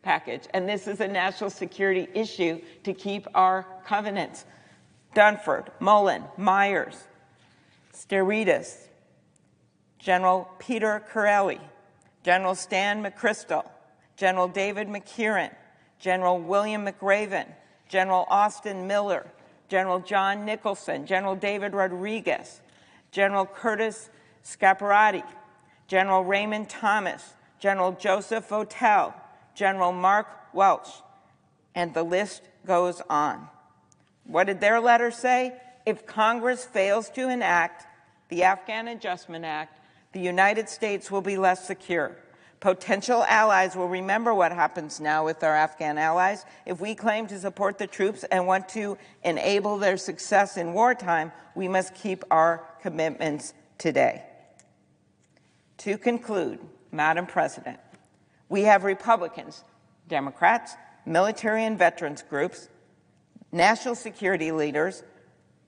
package, and this is a national security issue to keep our covenants. Dunford, Mullen, Myers, Stylianides, General Peter Corelli, General Stan McChrystal, General David McKieran, General William McRaven, General Austin Miller, General John Nicholson, General David Rodriguez, General Curtis Scaparrotti, General Raymond Thomas, General Joseph Votel, General Mark Welch, and the list goes on. What did their letter say? If Congress fails to enact the Afghan Adjustment Act, the United States will be less secure. Potential allies will remember what happens now with our Afghan allies. If we claim to support the troops and want to enable their success in wartime, we must keep our commitments today. To conclude, Madam President, we have Republicans, Democrats, military and veterans groups, national security leaders,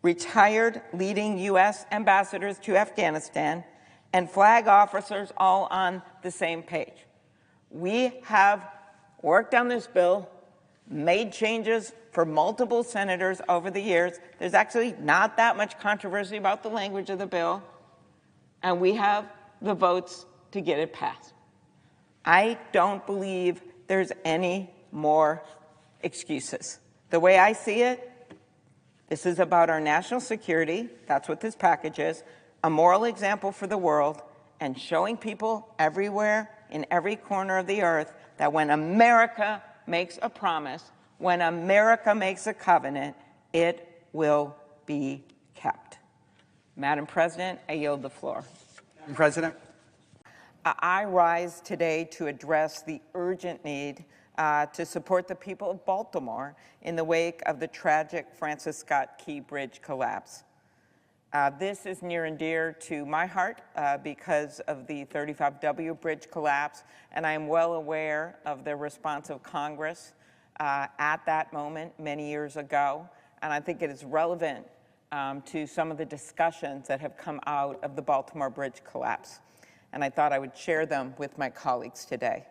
retired leading U.S. ambassadors to Afghanistan, and flag officers all on the same page. We have worked on this bill, made changes for multiple senators over the years. There's actually not that much controversy about the language of the bill, and we have the votes to get it passed. I don't believe there's any more excuses. The way I see it, this is about our national security. That's what this package is. A moral example for the world, and showing people everywhere in every corner of the earth that when America makes a promise, when America makes a covenant, it will be kept. Madam President, I yield the floor. Madam President. I rise today to address the urgent need to support the people of Baltimore in the wake of the tragic Francis Scott Key Bridge collapse. This is near and dear to my heart because of the 35W bridge collapse, and I am well aware of the response of Congress at that moment many years ago, and I think it is relevant to some of the discussions that have come out of the Baltimore bridge collapse, and I thought I would share them with my colleagues today.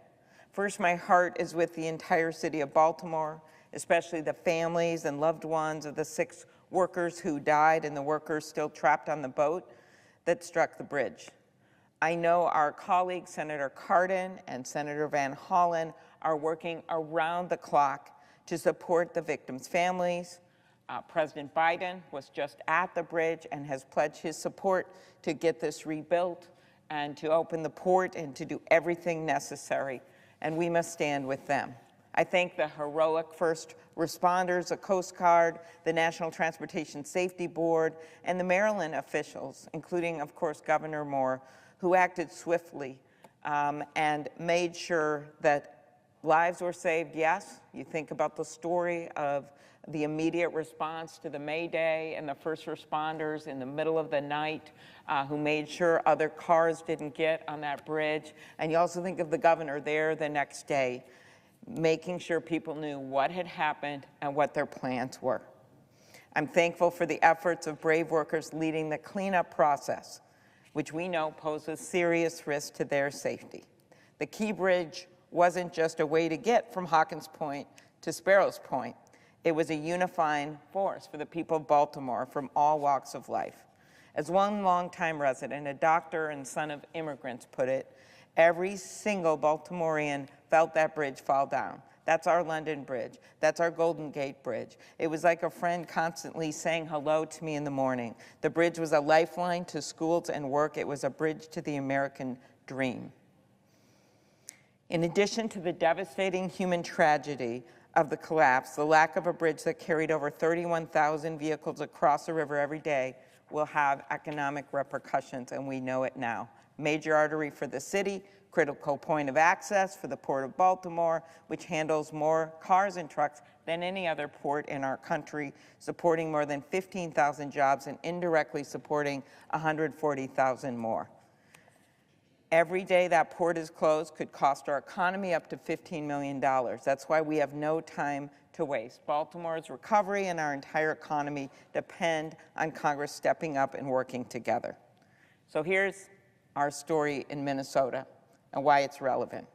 First, my heart is with the entire city of Baltimore, especially the families and loved ones of the 6 workers who died and the workers still trapped on the boat that struck the bridge. I know our colleagues, Senator Cardin and Senator Van Hollen, are working around the clock to support the victims' families. President Biden was just at the bridge and has pledged his support to get this rebuilt and to open the port and to do everything necessary, and we must stand with them. I thank the heroic first responders, the Coast Guard, the National Transportation Safety Board, and the Maryland officials, including, of course, Governor Moore, who acted swiftly and made sure that lives were saved. Yes, you think about the story of the immediate response to the May Day and the first responders in the middle of the night who made sure other cars didn't get on that bridge. And you also think of the governor there the next day, making sure people knew what had happened and what their plans were. I'm thankful for the efforts of brave workers leading the cleanup process, which we know poses serious risk to their safety. The Key Bridge wasn't just a way to get from Hawkins Point to Sparrows Point. It was a unifying force for the people of Baltimore from all walks of life. As one longtime resident, a doctor and son of immigrants, put it, every single Baltimorean felt that bridge fall down. That's our London Bridge. That's our Golden Gate Bridge. It was like a friend constantly saying hello to me in the morning. The bridge was a lifeline to schools and work. It was a bridge to the American dream. In addition to the devastating human tragedy of the collapse, the lack of a bridge that carried over 31,000 vehicles across the river every day will have economic repercussions, and we know it now. Major artery for the city, critical point of access for the Port of Baltimore, which handles more cars and trucks than any other port in our country, supporting more than 15,000 jobs and indirectly supporting 140,000 more. Every day that port is closed could cost our economy up to $15 million. That's why we have no time to waste. Baltimore's recovery and our entire economy depend on Congress stepping up and working together. So here's our story in Minnesota and why it's relevant.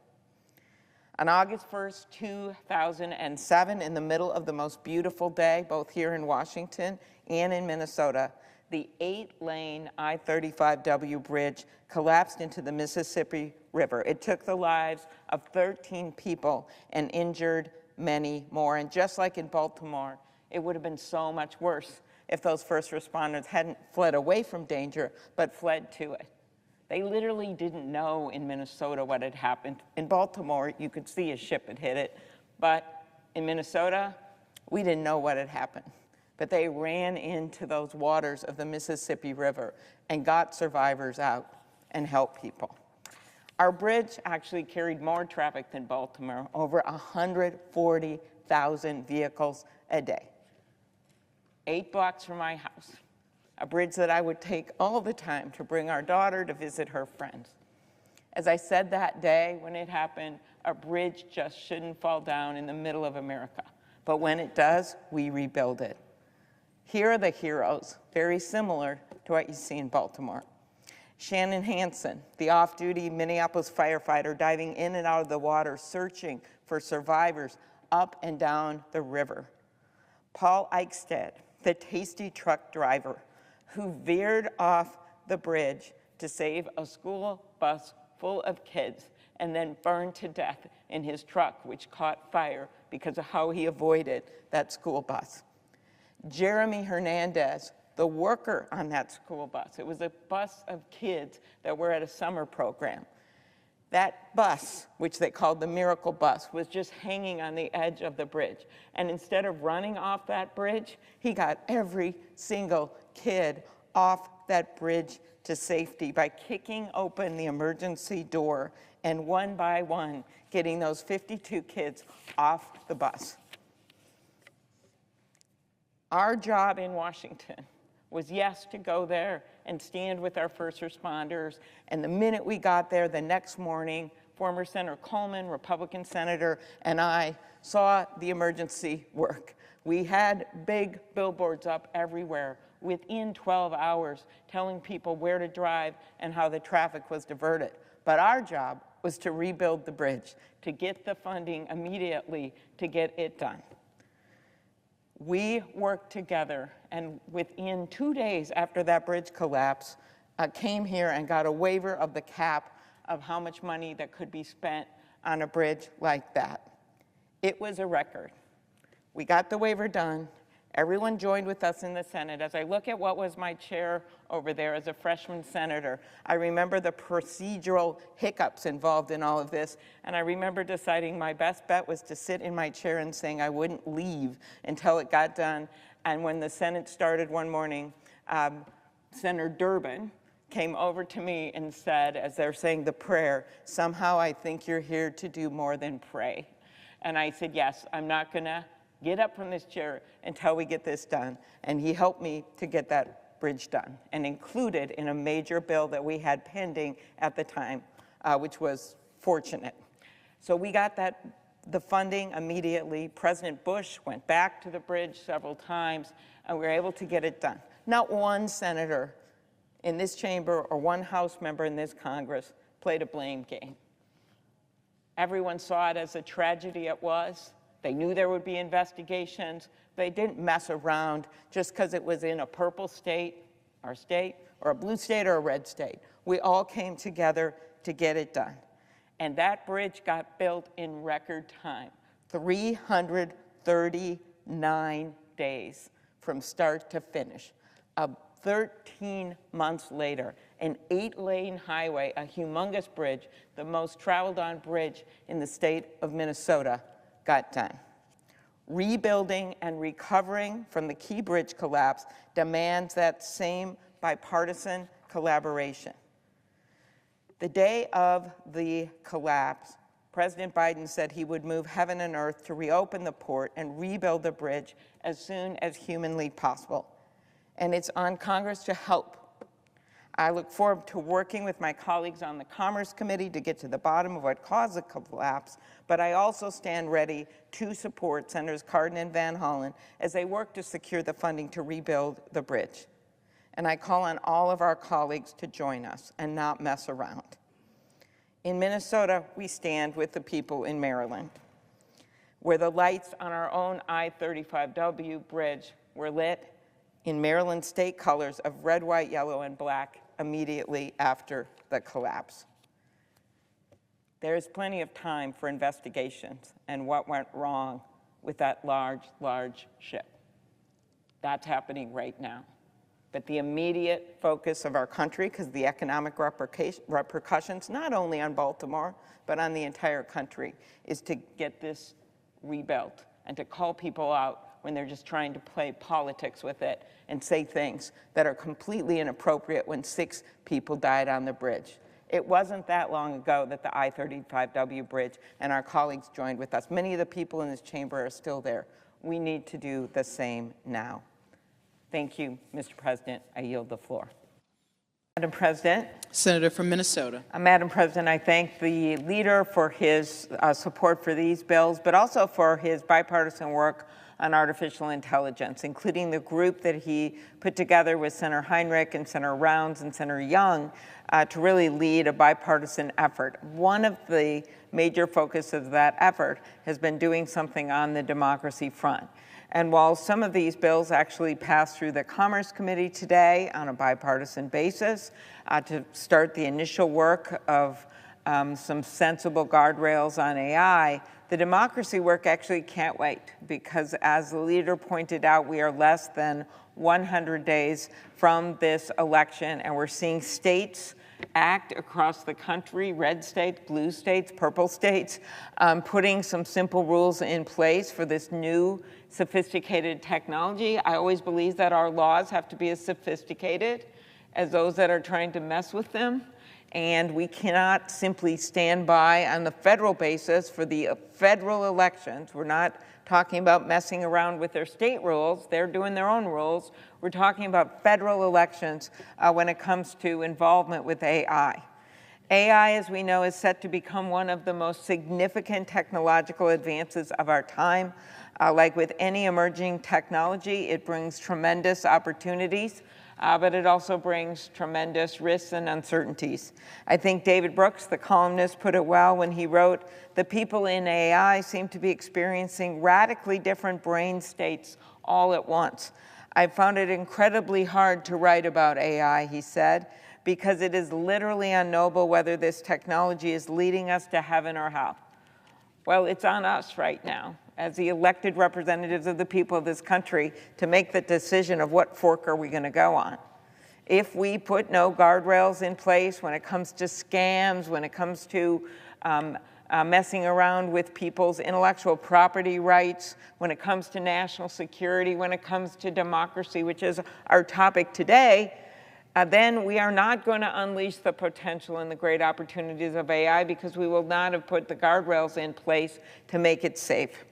On August 1st, 2007, in the middle of the most beautiful day, both here in Washington and in Minnesota, the 8-lane I-35W bridge collapsed into the Mississippi River. It took the lives of 13 people and injured many more. And just like in Baltimore, it would have been so much worse if those first responders hadn't fled away from danger, but fled to it. They literally didn't know in Minnesota what had happened. In Baltimore, you could see a ship had hit it, but in Minnesota, we didn't know what had happened. But they ran into those waters of the Mississippi River and got survivors out and helped people. Our bridge actually carried more traffic than Baltimore, over 140,000 vehicles a day. 8 blocks from my house. A bridge that I would take all the time to bring our daughter to visit her friends. As I said that day when it happened, a bridge just shouldn't fall down in the middle of America. But when it does, we rebuild it. Here are the heroes, very similar to what you see in Baltimore. Shannon Hansen, the off-duty Minneapolis firefighter diving in and out of the water, searching for survivors up and down the river. Paul Eichstead, the tasty truck driver, who veered off the bridge to save a school bus full of kids and then burned to death in his truck, which caught fire because of how he avoided that school bus. Jeremy Hernandez, the worker on that school bus. It was a bus of kids that were at a summer program. That bus, which they called the Miracle Bus, was just hanging on the edge of the bridge. And instead of running off that bridge, he got every single kid off that bridge to safety by kicking open the emergency door and one by one getting those 52 kids off the bus. Our job in Washington was, yes, to go there and stand with our first responders. And the minute we got there, the next morning, former Senator Coleman, Republican senator, and I saw the emergency work. We had big billboards up everywhere within 12 hours telling people where to drive and how the traffic was diverted. But our job was to rebuild the bridge, to get the funding immediately to get it done. We worked together, and within 2 days after that bridge collapse, came here and got a waiver of the cap of how much money that could be spent on a bridge like that. It was a record. We got the waiver done. Everyone joined with us in the Senate. As I look at what was my chair over there as a freshman senator, I remember the procedural hiccups involved in all of this, and I remember deciding my best bet was to sit in my chair and saying I wouldn't leave until it got done. And when the Senate started one morning, Senator Durbin came over to me and said, as they're saying the prayer, "Somehow I think you're here to do more than pray." And I said, yes, I'm not gonna get up from this chair until we get this done. And he helped me to get that bridge done and included in a major bill that we had pending at the time, which was fortunate. So we got the funding immediately. President Bush went back to the bridge several times, and we were able to get it done. Not one senator in this chamber or one House member in this Congress played a blame game. Everyone saw it as a tragedy it was. They knew there would be investigations. They didn't mess around just because it was in a purple state, our state, or a blue state or a red state. We all came together to get it done. And that bridge got built in record time, 339 days from start to finish. 13 months later, an 8-lane highway, a humongous bridge, the most traveled on bridge in the state of Minnesota, got done. Rebuilding and recovering from the Key Bridge collapse demands that same bipartisan collaboration. The day of the collapse, President Biden said he would move heaven and earth to reopen the port and rebuild the bridge as soon as humanly possible. And it's on Congress to help. I look forward to working with my colleagues on the Commerce Committee to get to the bottom of what caused the collapse, but I also stand ready to support Senators Cardin and Van Hollen as they work to secure the funding to rebuild the bridge. And I call on all of our colleagues to join us and not mess around. In Minnesota, we stand with the people in Maryland, where the lights on our own I-35W bridge were lit in Maryland state colors of red, white, yellow, and black immediately after the collapse. There is plenty of time for investigations and what went wrong with that large, large ship. That's happening right now. But the immediate focus of our country, because the economic repercussions, not only on Baltimore, but on the entire country, is to get this rebuilt and to call people out when they're just trying to play politics with it and say things that are completely inappropriate when 6 people died on the bridge. It wasn't that long ago that the I-35W bridge and our colleagues joined with us. Many of the people in this chamber are still there. We need to do the same now. Thank you, Mr. President. I yield the floor. Madam President. Senator from Minnesota. Madam President, I thank the leader for his support for these bills, but also for his bipartisan work on artificial intelligence, including the group that he put together with Senator Heinrich and Senator Rounds and Senator Young to really lead a bipartisan effort. One of the major focuses of that effort has been doing something on the democracy front. And while some of these bills actually passed through the Commerce Committee today on a bipartisan basis to start the initial work of some sensible guardrails on AI, the democracy work actually can't wait because, as the leader pointed out, we are less than 100 days from this election, and we're seeing states act across the country, red states, blue states, purple states, putting some simple rules in place for this new sophisticated technology. I always believe that our laws have to be as sophisticated as those that are trying to mess with them. And we cannot simply stand by on the federal basis for the federal elections. We're not talking about messing around with their state rules. They're doing their own rules. We're talking about federal elections when it comes to involvement with AI. AI, as we know, is set to become one of the most significant technological advances of our time. Like with any emerging technology, it brings tremendous opportunities, but it also brings tremendous risks and uncertainties. I think David Brooks, the columnist, put it well when he wrote, "The people in AI seem to be experiencing radically different brain states all at once. I found it incredibly hard to write about AI," he said, "because it is literally unknowable whether this technology is leading us to heaven or hell." Well, it's on us right now, as the elected representatives of the people of this country, to make the decision of what fork are we going to go on. If we put no guardrails in place when it comes to scams, when it comes to messing around with people's intellectual property rights, when it comes to national security, when it comes to democracy, which is our topic today, then we are not going to unleash the potential and the great opportunities of AI because we will not have put the guardrails in place to make it safe.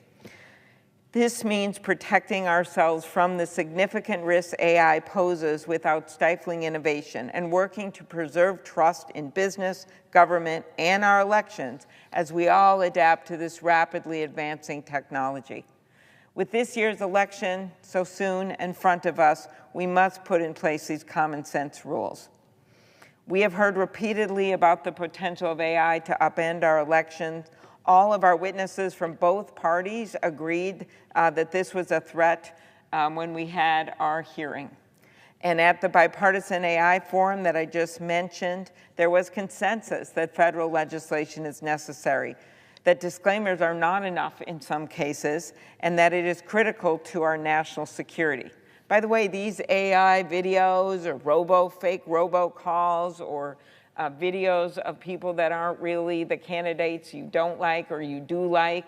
This means protecting ourselves from the significant risks AI poses without stifling innovation and working to preserve trust in business, government, and our elections as we all adapt to this rapidly advancing technology. With this year's election so soon in front of us, we must put in place these common sense rules. We have heard repeatedly about the potential of AI to upend our elections. All of our witnesses from both parties agreed that this was a threat when we had our hearing. And at the Bipartisan AI Forum that I just mentioned, there was consensus that federal legislation is necessary, that disclaimers are not enough in some cases, and that it is critical to our national security. By the way, these AI videos or fake robocalls or videos of people that aren't really the candidates you don't like or you do like,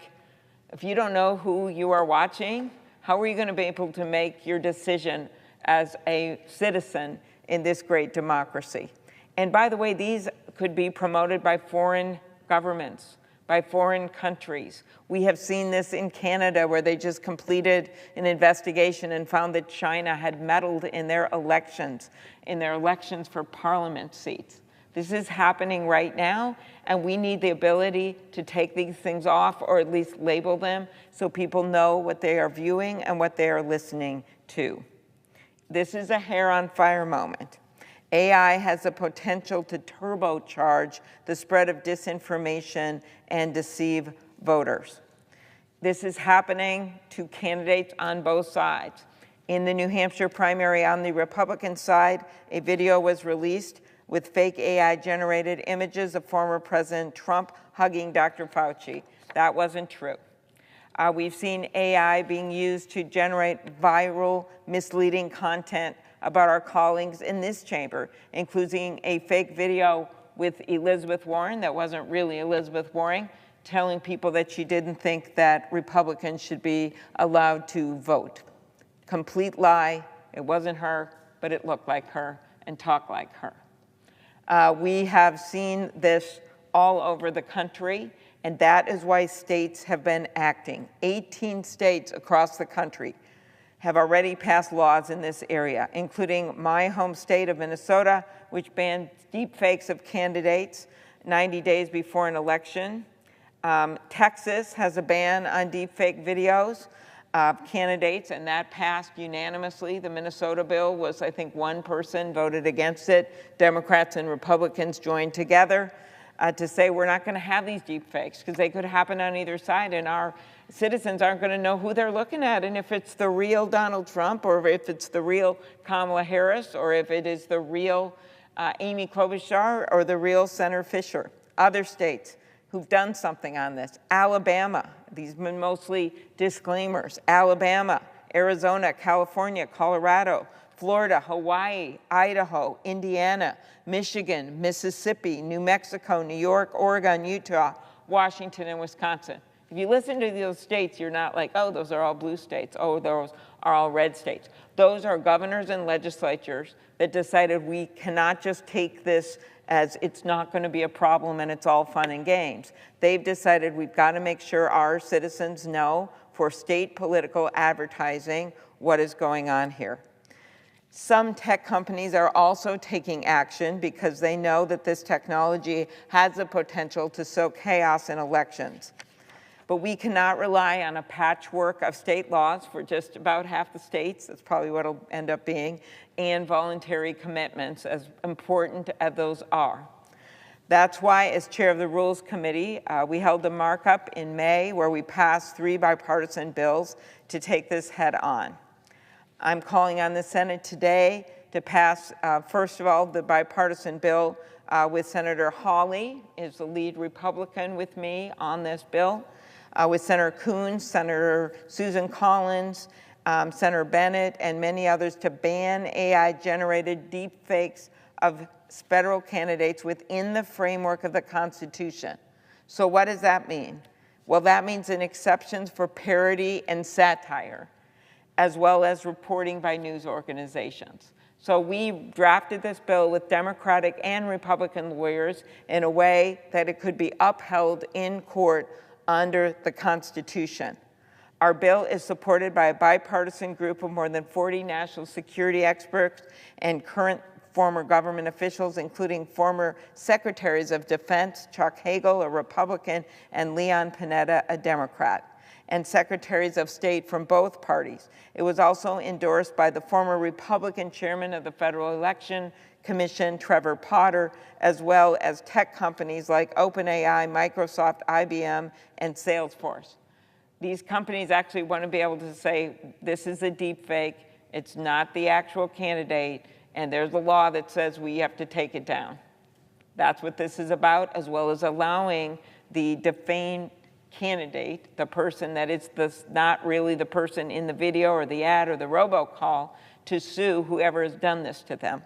if you don't know who you are watching, how are you going to be able to make your decision as a citizen in this great democracy? And by the way, these could be promoted by foreign governments, by foreign countries. We have seen this in Canada, where they just completed an investigation and found that China had meddled in their elections for parliament seats. This is happening right now, and we need the ability to take these things off, or at least label them, so people know what they are viewing and what they are listening to. This is a hair on fire moment. AI has the potential to turbocharge the spread of disinformation and deceive voters. This is happening to candidates on both sides. In the New Hampshire primary on the Republican side, a video was released with fake AI-generated images of former President Trump hugging Dr. Fauci. That wasn't true. We've seen AI being used to generate viral, misleading content about our colleagues in this chamber, including a fake video with Elizabeth Warren that wasn't really Elizabeth Warren, telling people that she didn't think that Republicans should be allowed to vote. Complete lie. It wasn't her, but it looked like her and talked like her. We have seen this all over the country, and that is why states have been acting. 18 states across the country have already passed laws in this area, including my home state of Minnesota, which banned deepfakes of candidates 90 days before an election. Texas has a ban on deepfake videos of candidates, and that passed unanimously. The Minnesota bill was, I think, one person voted against it. Democrats and Republicans joined together to say we're not going to have these deepfakes because they could happen on either side, and our citizens aren't going to know who they're looking at, and if it's the real Donald Trump, or if it's the real Kamala Harris, or if it is the real Amy Klobuchar, or the real Senator Fisher. Other states who've done something on this: Alabama, these have been mostly disclaimers, Alabama, Arizona, California, Colorado, Florida, Hawaii, Idaho, Indiana, Michigan, Mississippi, New Mexico, New York, Oregon, Utah, Washington, and Wisconsin. If you listen to those states, you're not like, oh, those are all blue states. Oh, those are all red states. Those are governors and legislatures that decided we cannot just take this as it's not going to be a problem and it's all fun and games. They've decided we've got to make sure our citizens know, for state political advertising, what is going on here. Some tech companies are also taking action because they know that this technology has the potential to sow chaos in elections. But we cannot rely on a patchwork of state laws for just about half the states, that's probably what it'll end up being, and voluntary commitments, as important as those are. That's why, as chair of the Rules Committee, we held a markup in May where we passed 3 bipartisan bills to take this head on. I'm calling on the Senate today to pass, first of all, the bipartisan bill with Senator Hawley, is the lead Republican with me on this bill, with Senator Coons, Senator Susan Collins, Senator Bennett, and many others, to ban AI-generated deepfakes of federal candidates within the framework of the Constitution. So what does that mean? Well, that means an exceptions for parody and satire, as well as reporting by news organizations. So we drafted this bill with Democratic and Republican lawyers in a way that it could be upheld in court under the Constitution. Our bill is supported by a bipartisan group of more than 40 national security experts and current former government officials, including former secretaries of defense, Chuck Hagel, a Republican, and Leon Panetta, a Democrat, and secretaries of state from both parties. It was also endorsed by the former Republican chairman of the Federal Election Commission, Trevor Potter, as well as tech companies like OpenAI, Microsoft, IBM, and Salesforce. These companies actually want to be able to say, this is a deep fake, It's not the actual candidate, and there's a law that says we have to take it down. That's what this is about, as well as allowing the defamed candidate, the person that is not really the person in the video or the ad or the robocall, to sue whoever has done this to them.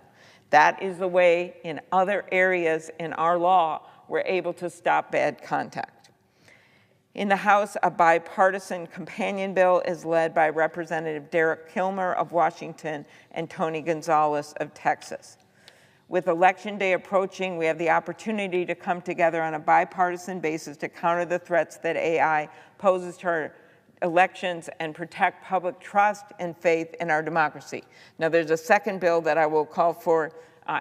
That is the way in other areas in our law we're able to stop bad contact. In the House, a bipartisan companion bill is led by Representative Derek Kilmer of Washington and Tony Gonzalez of Texas. With Election Day approaching, we have the opportunity to come together on a bipartisan basis to counter the threats that AI poses to our elections and protect public trust and faith in our democracy. Now, there's a second bill that I will call for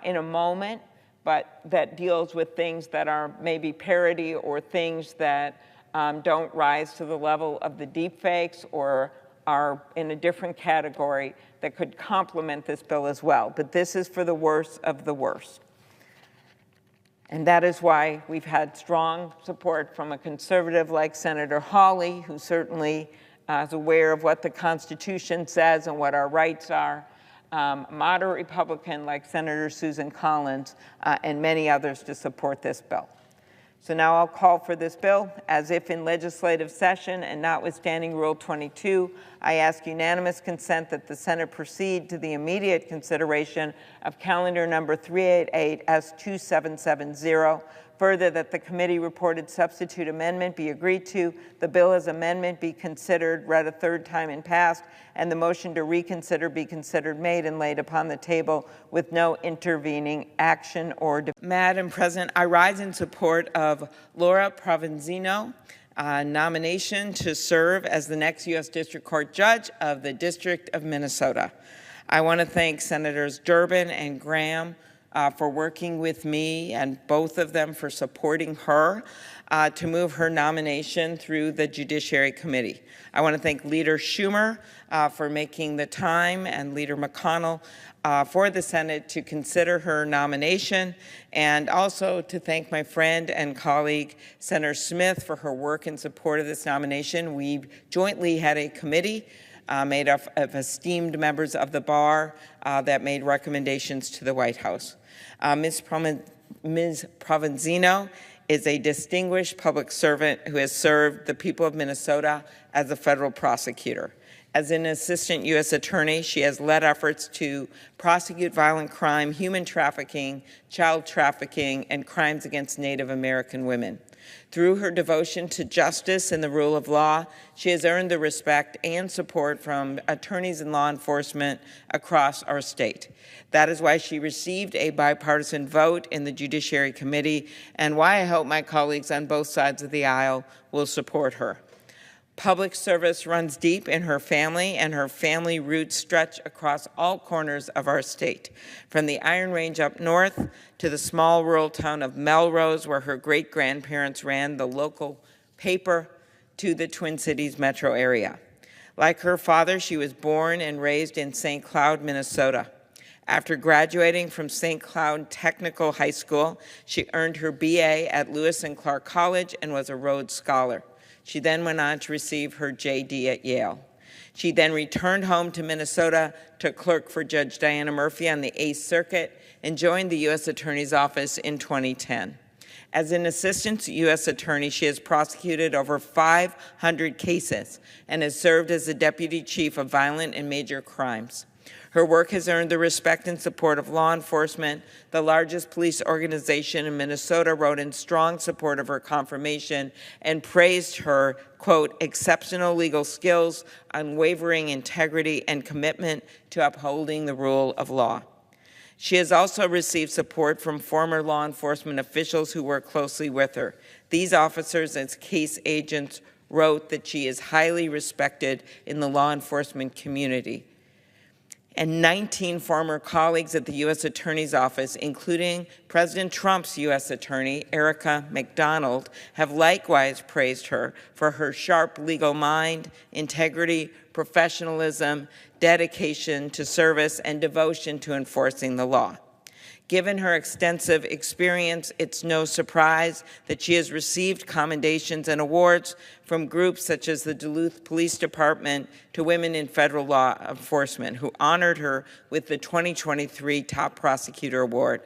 in a moment, but that deals with things that are maybe parody or things that don't rise to the level of the deepfakes or are in a different category that could complement this bill as well. But this is for the worst of the worst. And that is why we've had strong support from a conservative like Senator Hawley, who certainly is aware of what the Constitution says and what our rights are, a moderate Republican like Senator Susan Collins, and many others to support this bill. So now I'll call for this bill. As if in legislative session and notwithstanding Rule 22, I ask unanimous consent that the Senate proceed to the immediate consideration of calendar number 388 S2770. Further, that the committee reported substitute amendment be agreed to, the bill as amendment be considered, read a third time and passed, and the motion to reconsider be considered made and laid upon the table with no intervening action or Madam President, I rise in support of Laura Provenzino, nomination to serve as the next U.S. District Court Judge of the District of Minnesota. I want to thank Senators Durbin and Graham for working with me, and both of them for supporting her to move her nomination through the Judiciary Committee. I want to thank Leader Schumer for making the time, and Leader McConnell for the Senate to consider her nomination, and also to thank my friend and colleague Senator Smith for her work in support of this nomination. We jointly had a committee made up of esteemed members of the bar that made recommendations to the White House. Ms. Provenzino is a distinguished public servant who has served the people of Minnesota as a federal prosecutor. As an assistant U.S. attorney, she has led efforts to prosecute violent crime, human trafficking, child trafficking, and crimes against Native American women. Through her devotion to justice and the rule of law, she has earned the respect and support from attorneys and law enforcement across our state. That is why she received a bipartisan vote in the Judiciary Committee, and why I hope my colleagues on both sides of the aisle will support her. Public service runs deep in her family, and her family roots stretch across all corners of our state, from the Iron Range up north to the small rural town of Melrose, where her great-grandparents ran the local paper, to the Twin Cities metro area. Like her father, she was born and raised in St. Cloud, Minnesota. After graduating from St. Cloud Technical High School, she earned her BA at Lewis and Clark College and was a Rhodes Scholar. She then went on to receive her JD at Yale. She then returned home to Minnesota to clerk for Judge Diana Murphy on the 8th Circuit and joined the U.S. Attorney's Office in 2010. As an assistant U.S. attorney, she has prosecuted over 500 cases and has served as the deputy chief of violent and major crimes. Her work has earned the respect and support of law enforcement. The largest police organization in Minnesota wrote in strong support of her confirmation and praised her, quote, exceptional legal skills, unwavering integrity, and commitment to upholding the rule of law. She has also received support from former law enforcement officials who work closely with her. These officers, as case agents, wrote that she is highly respected in the law enforcement community. And 19 former colleagues at the U.S. Attorney's Office, including President Trump's U.S. Attorney, Erica McDonald, have likewise praised her for her sharp legal mind, integrity, professionalism, dedication to service, and devotion to enforcing the law. Given her extensive experience, it's no surprise that she has received commendations and awards from groups such as the Duluth Police Department to Women in Federal Law Enforcement, who honored her with the 2023 Top Prosecutor Award.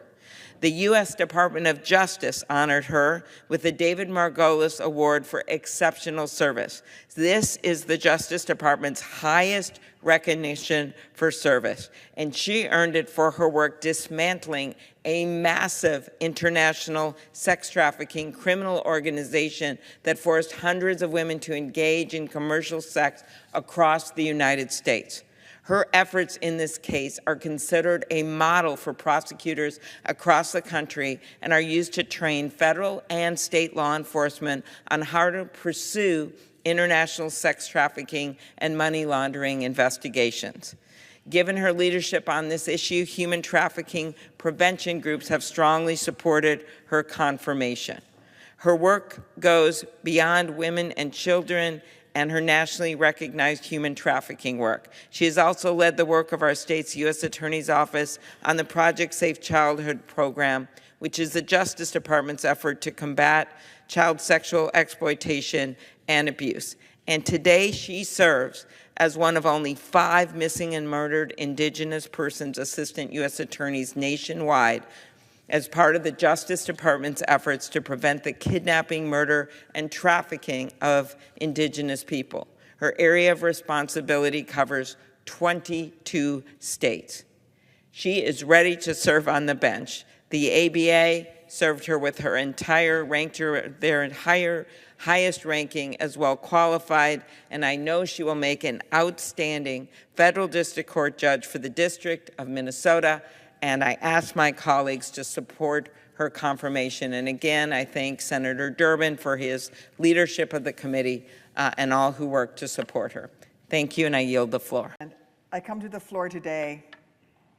The U.S. Department of Justice honored her with the David Margolis Award for Exceptional Service. This is the Justice Department's highest recognition for service, and she earned it for her work dismantling a massive international sex trafficking criminal organization that forced hundreds of women to engage in commercial sex across the United States. Her efforts in this case are considered a model for prosecutors across the country and are used to train federal and state law enforcement on how to pursue international sex trafficking and money laundering investigations. Given her leadership on this issue, human trafficking prevention groups have strongly supported her confirmation. Her work goes beyond women and children and her nationally recognized human trafficking work. She has also led the work of our state's U.S. Attorney's Office on the Project Safe Childhood program, which is the Justice Department's effort to combat child sexual exploitation and abuse. And today she serves as one of only 5 missing and murdered Indigenous persons assistant U.S. attorneys nationwide as part of the Justice Department's efforts to prevent the kidnapping, murder, and trafficking of Indigenous people. Her area of responsibility covers 22 states. She is ready to serve on the bench. The ABA served her with her entire, ranked her their highest ranking as well qualified, and I know she will make an outstanding federal district court judge for the District of Minnesota, and I ask my colleagues to support her confirmation. And again, I thank Senator Durbin for his leadership of the committee and all who worked to support her. Thank you, and I yield the floor. And I come to the floor today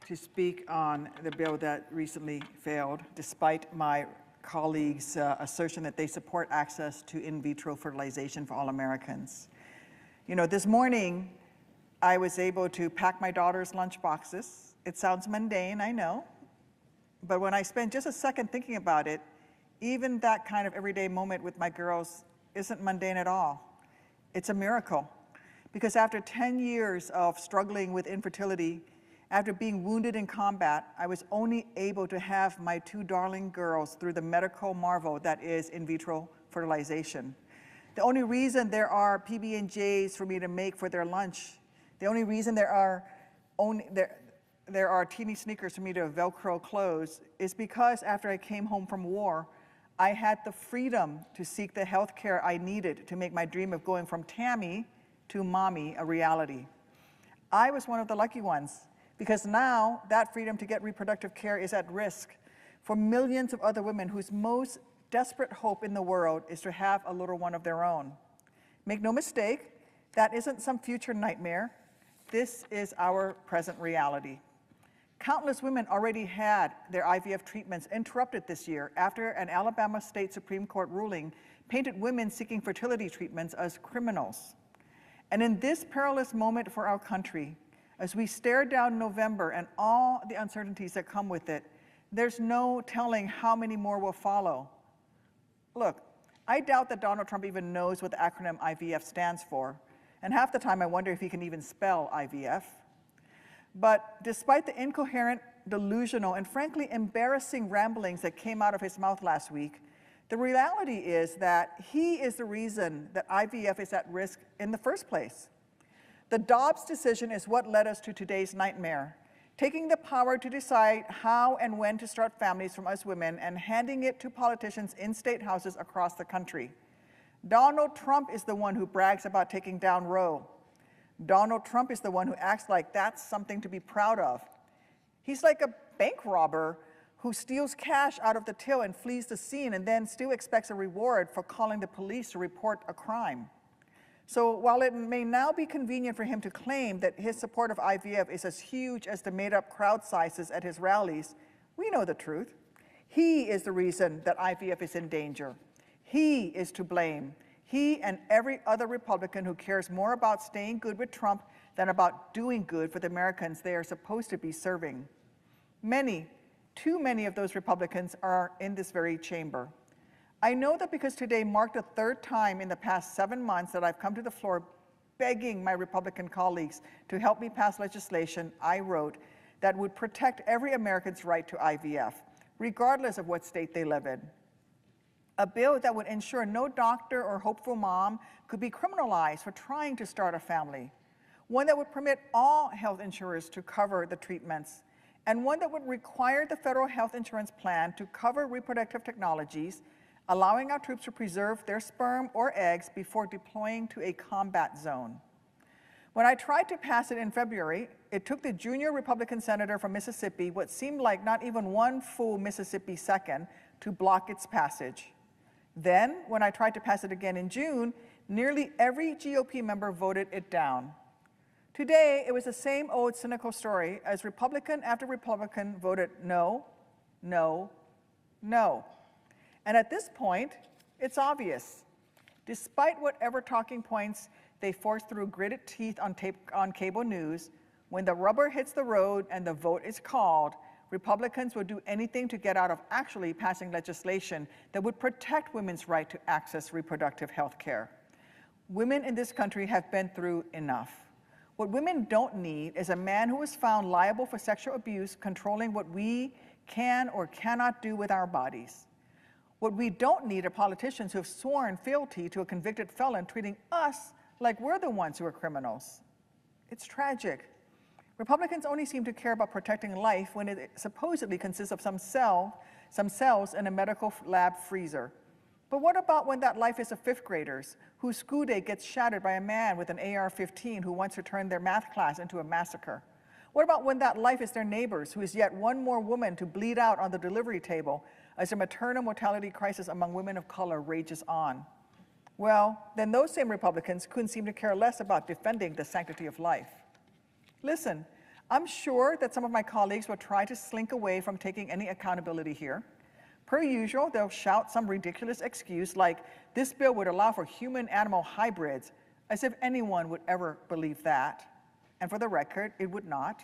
to speak on the bill that recently failed, despite my colleagues' assertion that they support access to in vitro fertilization for all Americans. You know, this morning, I was able to pack my daughter's lunch boxes. It sounds mundane, I know, but when I spend just a second thinking about it, even that kind of everyday moment with my girls isn't mundane at all. It's a miracle, because after 10 years of struggling with infertility, after being wounded in combat, I was only able to have my 2 darling girls through the medical marvel that is in vitro fertilization. The only reason there are PB&Js for me to make for their lunch, the only reason there are teeny sneakers for me to Velcro clothes is because after I came home from war, I had the freedom to seek the health care I needed to make my dream of going from Tammy to mommy a reality. I was one of the lucky ones, because now that freedom to get reproductive care is at risk for millions of other women whose most desperate hope in the world is to have a little one of their own. Make no mistake, that isn't some future nightmare. This is our present reality. Countless women already had their IVF treatments interrupted this year after an Alabama State Supreme Court ruling painted women seeking fertility treatments as criminals. And in this perilous moment for our country, as we stare down November and all the uncertainties that come with it, there's no telling how many more will follow. Look, I doubt that Donald Trump even knows what the acronym IVF stands for, and half the time I wonder if he can even spell IVF. But despite the incoherent, delusional, and frankly embarrassing ramblings that came out of his mouth last week, the reality is that he is the reason that IVF is at risk in the first place. The Dobbs decision is what led us to today's nightmare, taking the power to decide how and when to start families from us women and handing it to politicians in state houses across the country. Donald Trump is the one who brags about taking down Roe. Donald Trump is the one who acts like that's something to be proud of. He's like a bank robber who steals cash out of the till and flees the scene and then still expects a reward for calling the police to report a crime. So while it may now be convenient for him to claim that his support of IVF is as huge as the made-up crowd sizes at his rallies, we know the truth. He is the reason that IVF is in danger. He is to blame. He and every other Republican who cares more about staying good with Trump than about doing good for the Americans they are supposed to be serving. Many, Too many of those Republicans are in this very chamber. I know that because today marked the third time in the past 7 months that I've come to the floor begging my Republican colleagues to help me pass legislation I wrote that would protect every American's right to IVF, regardless of what state they live in. A bill that would ensure no doctor or hopeful mom could be criminalized for trying to start a family. One that would permit all health insurers to cover the treatments, and one that would require the federal health insurance plan to cover reproductive technologies, allowing our troops to preserve their sperm or eggs before deploying to a combat zone. When I tried to pass it in February, it took the junior Republican senator from Mississippi what seemed like not even one full Mississippi second to block its passage. Then, when I tried to pass it again in June, nearly every GOP member voted it down. Today, it was the same old cynical story as Republican after Republican voted no, no, no. And at this point, it's obvious. Despite whatever talking points they force through gritted teeth on cable news, when the rubber hits the road and the vote is called, Republicans will do anything to get out of actually passing legislation that would protect women's right to access reproductive health care. Women in this country have been through enough. What women don't need is a man who was found liable for sexual abuse controlling what we can or cannot do with our bodies. What we don't need are politicians who have sworn fealty to a convicted felon treating us like we're the ones who are criminals. It's tragic. Republicans only seem to care about protecting life when it supposedly consists of some cells in a medical lab freezer. But what about when that life is of fifth graders whose school day gets shattered by a man with an AR-15 who wants to turn their math class into a massacre? What about when that life is their neighbors who is yet one more woman to bleed out on the delivery table as the maternal mortality crisis among women of color rages on? Well, then those same Republicans couldn't seem to care less about defending the sanctity of life. Listen, I'm sure that some of my colleagues will try to slink away from taking any accountability here. Per usual, they'll shout some ridiculous excuse like, this bill would allow for human-animal hybrids, as if anyone would ever believe that. And for the record, it would not.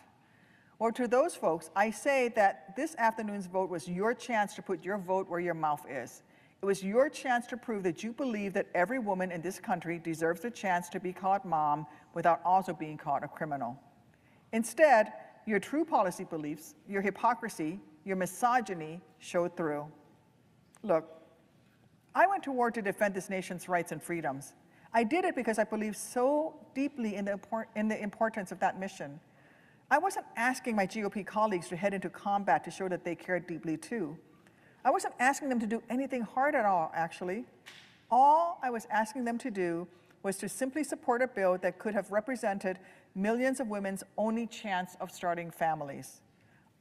Or to those folks, I say that this afternoon's vote was your chance to put your vote where your mouth is. It was your chance to prove that you believe that every woman in this country deserves the chance to be called mom without also being called a criminal. Instead, your true policy beliefs, your hypocrisy, your misogyny showed through. Look, I went to war to defend this nation's rights and freedoms. I did it because I believe so deeply in the importance of that mission. I wasn't asking my GOP colleagues to head into combat to show that they cared deeply too. I wasn't asking them to do anything hard at all, actually. All I was asking them to do was to simply support a bill that could have represented millions of women's only chance of starting families.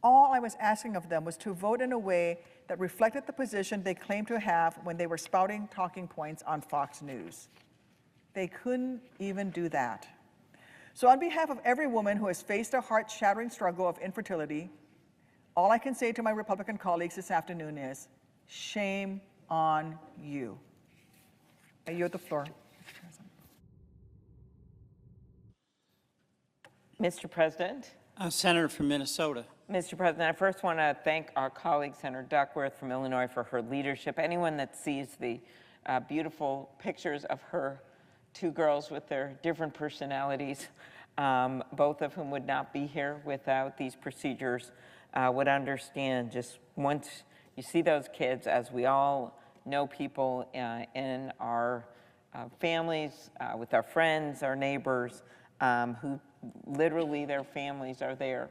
All I was asking of them was to vote in a way that reflected the position they claimed to have when they were spouting talking points on Fox News. They couldn't even do that. So on behalf of every woman who has faced a heart-shattering struggle of infertility, all I can say to my Republican colleagues this afternoon is, shame on you. I yield the floor. Mr. President. Senator from Minnesota. Mr. President, I first want to thank our colleague, Senator Duckworth from Illinois, for her leadership. Anyone that sees the beautiful pictures of her two girls with their different personalities, both of whom would not be here without these procedures, would understand just once you see those kids, as we all know people in our families, with our friends, our neighbors, who literally their families are there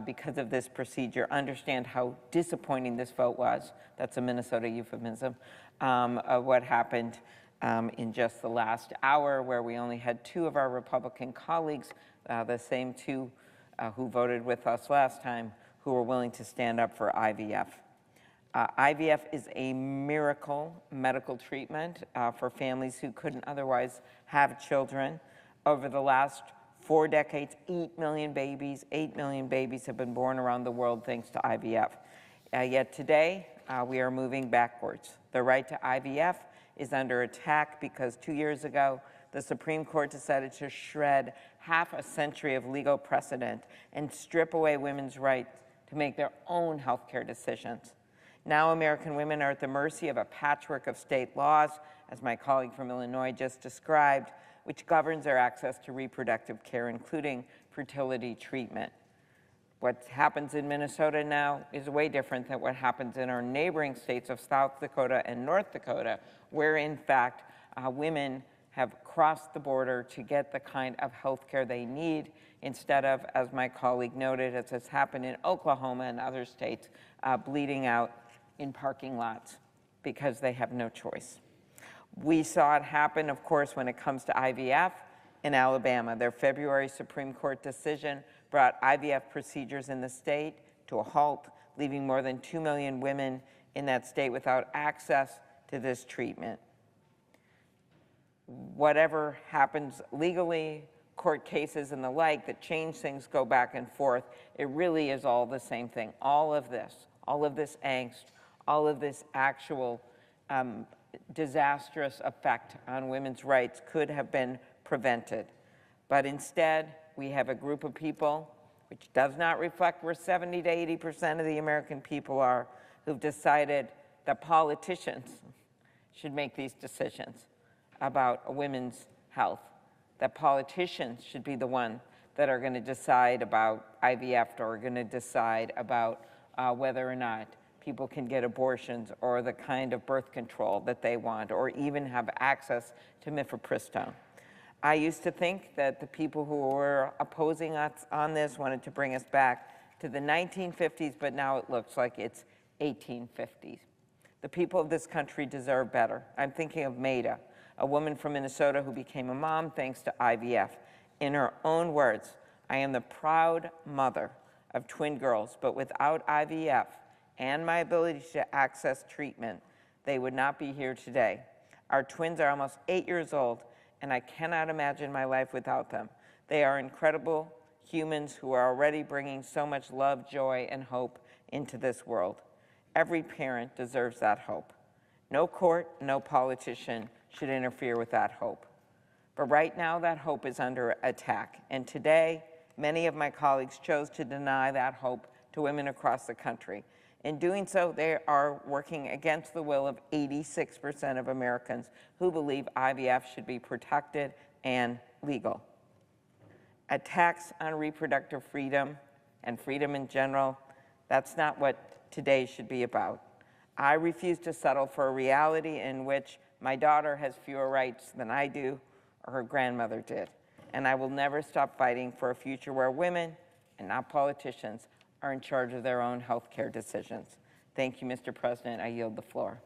because of this procedure, understand how disappointing this vote was. That's a Minnesota euphemism of what happened in just the last hour, where we only had two of our Republican colleagues, the same two who voted with us last time, who were willing to stand up for IVF. IVF is a miracle medical treatment for families who couldn't otherwise have children. Over the last 4 decades, 8 million babies have been born around the world thanks to IVF. Yet today, we are moving backwards. The right to IVF is under attack because 2 years ago, the Supreme Court decided to shred half a century of legal precedent and strip away women's right to make their own healthcare decisions. Now American women are at the mercy of a patchwork of state laws, as my colleague from Illinois just described, which governs their access to reproductive care, including fertility treatment. What happens in Minnesota now is way different than what happens in our neighboring states of South Dakota and North Dakota, where in fact women have crossed the border to get the kind of health care they need instead of, as my colleague noted, as has happened in Oklahoma and other states, bleeding out in parking lots because they have no choice. We saw it happen, of course, when it comes to IVF in Alabama. Their February Supreme Court decision brought IVF procedures in the state to a halt, leaving more than 2 million women in that state without access to this treatment. Whatever happens legally, court cases and the like that change things, go back and forth, it really is all the same thing. All of this angst, all of this actual disastrous effect on women's rights could have been prevented. But instead, we have a group of people, which does not reflect where 70 to 80% of the American people are, who've decided that politicians should make these decisions about a women's health, that politicians should be the ones that are going to decide about IVF or are going to decide about whether or not people can get abortions or the kind of birth control that they want, or even have access to mifepristone. I used to think that the people who were opposing us on this wanted to bring us back to the 1950s, but now it looks like it's 1850s. The people of this country deserve better. I'm thinking of Maida, a woman from Minnesota who became a mom thanks to IVF. In her own words, "I am the proud mother of twin girls, but without IVF and my ability to access treatment, they would not be here today. Our twins are almost 8 years old, and I cannot imagine my life without them. They are incredible humans who are already bringing so much love, joy, and hope into this world. Every parent deserves that hope. No court, no politician should interfere with that hope. But right now, that hope is under attack. And today, many of my colleagues chose to deny that hope to women across the country. In doing so, they are working against the will of 86% of Americans who believe IVF should be protected and legal. Attacks on reproductive freedom and freedom in general, that's not what today should be about. I refuse to settle for a reality in which my daughter has fewer rights than I do or her grandmother did. And I will never stop fighting for a future where women, and not politicians, are in charge of their own health care decisions. Thank you, Mr. President. I yield the floor.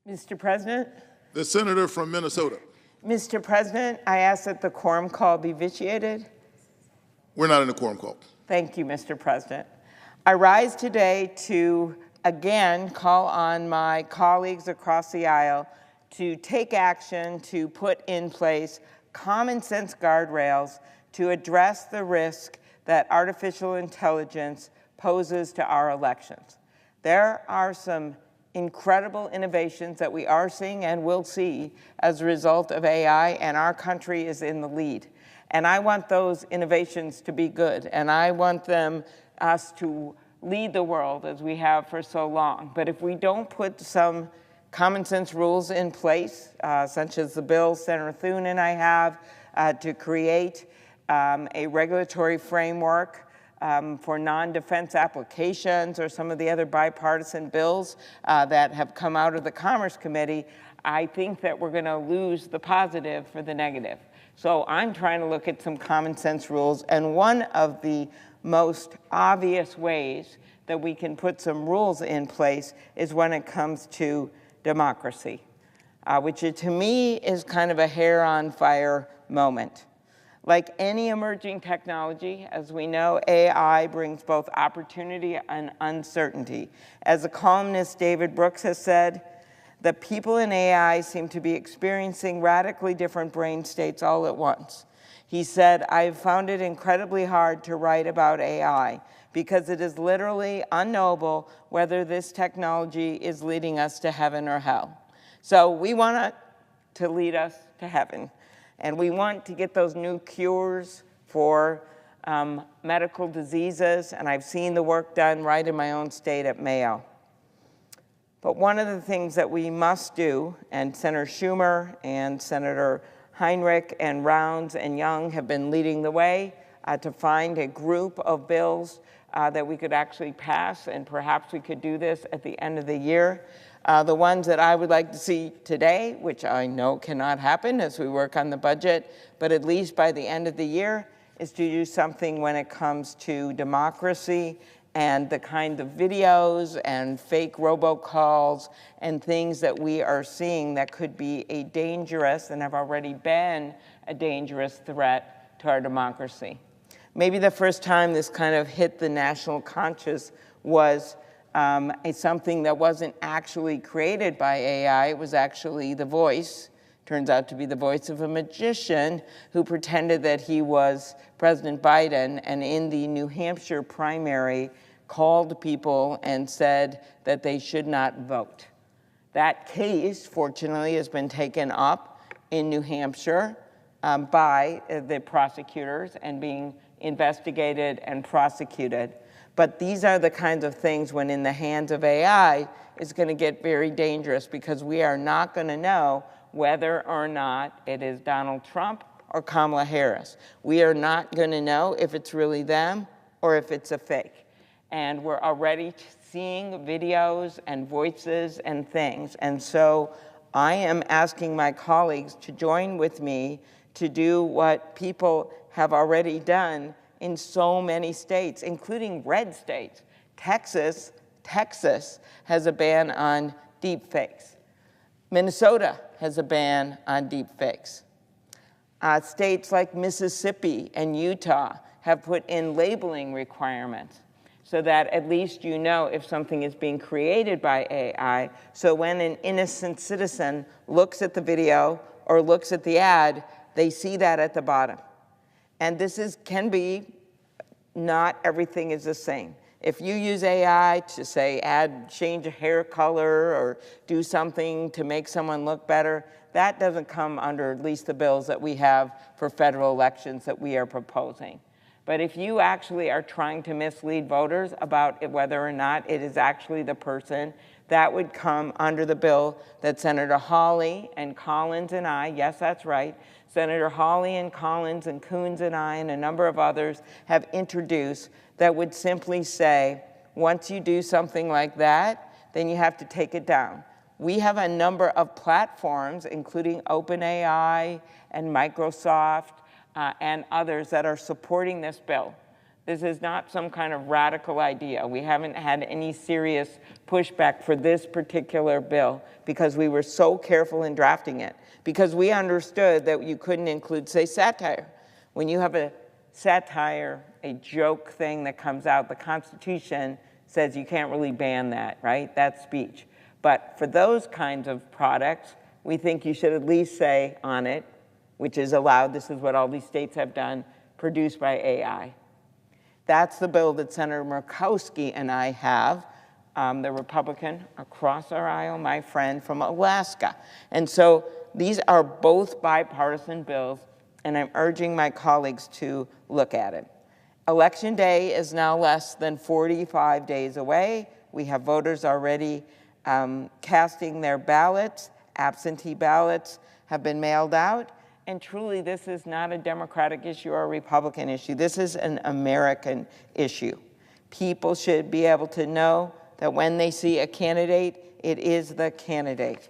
Mr. President? The senator from Minnesota. Mr. President, I ask that the quorum call be vitiated. We're not in a quorum call. Thank you, Mr. President. I rise today to again call on my colleagues across the aisle to take action to put in place common sense guardrails to address the risk that artificial intelligence poses to our elections. There are some incredible innovations that we are seeing and will see as a result of AI, and our country is in the lead. And I want those innovations to be good, and I want us to lead the world as we have for so long. But if we don't put some common sense rules in place, such as the bill Senator Thune and I have to create a regulatory framework for non-defense applications, or some of the other bipartisan bills that have come out of the Commerce Committee, I think that we're going to lose the positive for the negative. So I'm trying to look at some common sense rules, and one of the most obvious ways that we can put some rules in place is when it comes to democracy, which to me is kind of a hair on fire moment. Like any emerging technology, as we know, AI brings both opportunity and uncertainty. As the columnist David Brooks has said, the people in AI seem to be experiencing radically different brain states all at once. He said, "I've found it incredibly hard to write about AI because it is literally unknowable whether this technology is leading us to heaven or hell." So we want it to lead us to heaven. And we want to get those new cures for medical diseases. And I've seen the work done right in my own state at Mayo. But one of the things that we must do, and Senator Schumer and Senator Heinrich and Rounds and Young have been leading the way to find a group of bills that we could actually pass, and perhaps we could do this at the end of the year. The ones that I would like to see today, which I know cannot happen as we work on the budget, but at least by the end of the year, is to do something when it comes to democracy and the kind of videos and fake robocalls and things that we are seeing that could be a dangerous, and have already been a dangerous threat to our democracy. Maybe the first time this kind of hit the national conscious was something that wasn't actually created by AI. It was actually the voice. Turns out to be the voice of a magician who pretended that he was President Biden, and in the New Hampshire primary called people and said that they should not vote. That case, fortunately, has been taken up in New Hampshire by the prosecutors and being investigated and prosecuted. But these are the kinds of things when in the hands of AI is going to get very dangerous, because we are not going to know whether or not it is Donald Trump or Kamala Harris. We are not going to know if it's really them or if it's a fake. And we're already seeing videos and voices and things. And so I am asking my colleagues to join with me to do what people have already done in so many states, including red states. Texas has a ban on deep fakes. Minnesota has a ban on deep fakes. States like Mississippi and Utah have put in labeling requirements so that at least you know if something is being created by AI. So when an innocent citizen looks at the video or looks at the ad, they see that at the bottom. And this can be, not everything is the same. If you use AI to say change a hair color or do something to make someone look better, that doesn't come under at least the bills that we have for federal elections that we are proposing. But if you actually are trying to mislead voters about whether or not it is actually the person, that would come under the bill that Senator Hawley and Collins and I, yes, that's right, Senator Hawley and Collins and Coons and I and a number of others have introduced, that would simply say, once you do something like that, then you have to take it down. We have a number of platforms, including OpenAI and Microsoft and others, that are supporting this bill. This is not some kind of radical idea. We haven't had any serious pushback for this particular bill because we were so careful in drafting it, because we understood that you couldn't include, say, satire. When you have a satire, a joke thing that comes out, the Constitution says you can't really ban that, right? That's speech. But for those kinds of products, we think you should at least say on it, which is allowed, this is what all these states have done, produced by AI. That's the bill that Senator Murkowski and I have, the Republican across our aisle, my friend from Alaska. And so these are both bipartisan bills, and I'm urging my colleagues to look at it. Election day is now less than 45 days away. We have voters already casting their ballots. Absentee ballots have been mailed out. And truly, this is not a Democratic issue or a Republican issue. This is an American issue. People should be able to know that when they see a candidate, it is the candidate.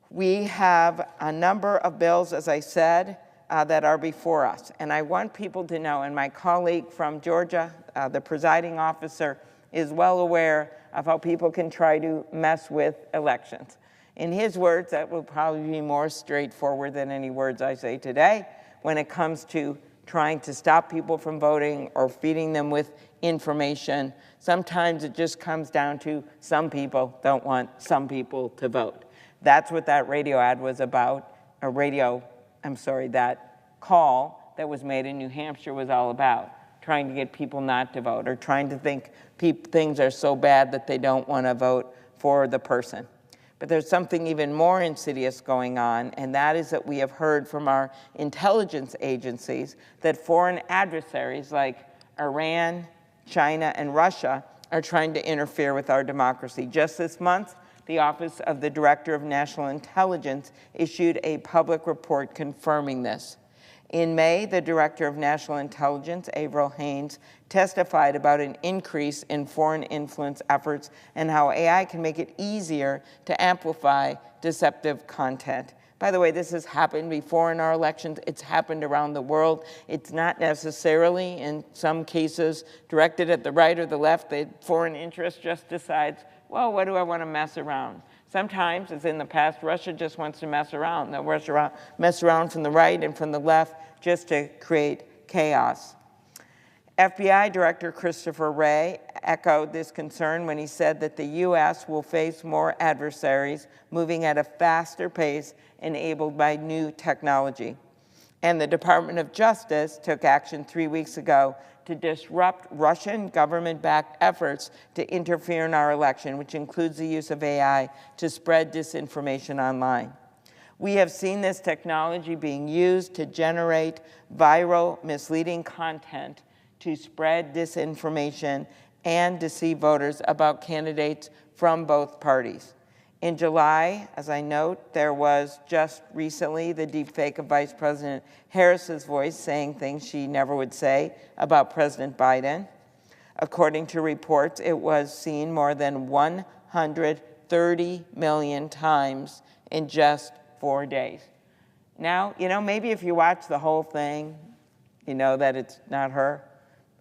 We have a number of bills, as I said, that are before us. And I want people to know, and my colleague from Georgia, the presiding officer, is well aware of how people can try to mess with elections. In his words, that will probably be more straightforward than any words I say today when it comes to trying to stop people from voting or feeding them with information. Sometimes it just comes down to some people don't want some people to vote. That's what that radio ad was about, that call that was made in New Hampshire was all about, trying to get people not to vote or trying to think things are so bad that they don't want to vote for the person. But there's something even more insidious going on, and that is that we have heard from our intelligence agencies that foreign adversaries like Iran, China, and Russia are trying to interfere with our democracy. Just this month, the Office of the Director of National Intelligence issued a public report confirming this. In May, the Director of National Intelligence, Avril Haines, testified about an increase in foreign influence efforts and how AI can make it easier to amplify deceptive content. By the way, this has happened before in our elections. It's happened around the world. It's not necessarily, in some cases, directed at the right or the left. The foreign interest just decides, well, what do I want to mess around? Sometimes, as in the past, Russia just wants to mess around. They'll mess around from the right and from the left just to create chaos. FBI Director Christopher Wray echoed this concern when he said that the U.S. will face more adversaries moving at a faster pace enabled by new technology. And the Department of Justice took action 3 weeks ago to disrupt Russian government-backed efforts to interfere in our election, which includes the use of AI to spread disinformation online. We have seen this technology being used to generate viral, misleading content to spread disinformation and deceive voters about candidates from both parties. In July, as I note, there was just recently the deepfake of Vice President Harris's voice saying things she never would say about President Biden. According to reports, it was seen more than 130 million times in just 4 days. Now, maybe if you watch the whole thing, you know that it's not her.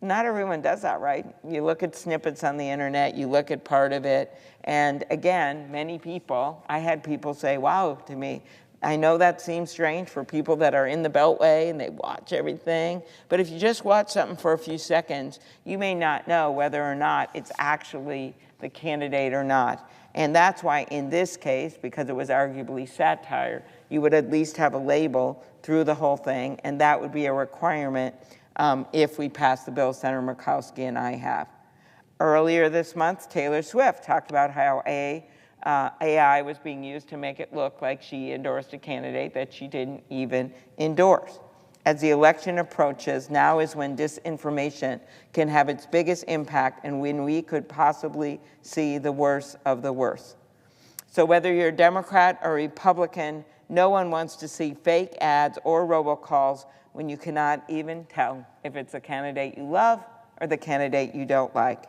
Not everyone does that, right? You look at snippets on the internet, you look at part of it, and again, many people, I had people say, wow, to me, I know that seems strange for people that are in the Beltway and they watch everything, but if you just watch something for a few seconds, you may not know whether or not it's actually the candidate or not. And that's why in this case, because it was arguably satire, you would at least have a label through the whole thing, and that would be a requirement if we pass the bill Senator Murkowski and I have. Earlier this month, Taylor Swift talked about how AI was being used to make it look like she endorsed a candidate that she didn't even endorse. As the election approaches, now is when disinformation can have its biggest impact and when we could possibly see the worst of the worst. So whether you're a Democrat or Republican, no one wants to see fake ads or robocalls when you cannot even tell if it's a candidate you love or the candidate you don't like.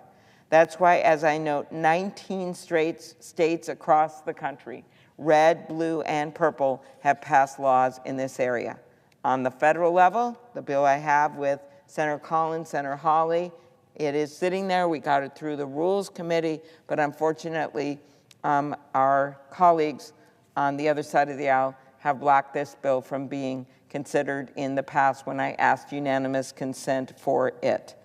That's why, as I note, 19 states across the country, red, blue, and purple, have passed laws in this area. On the federal level, the bill I have with Senator Collins, Senator Hawley, it is sitting there. We got it through the Rules Committee, but unfortunately, our colleagues on the other side of the aisle have blocked this bill from being considered in the past when I asked unanimous consent for it.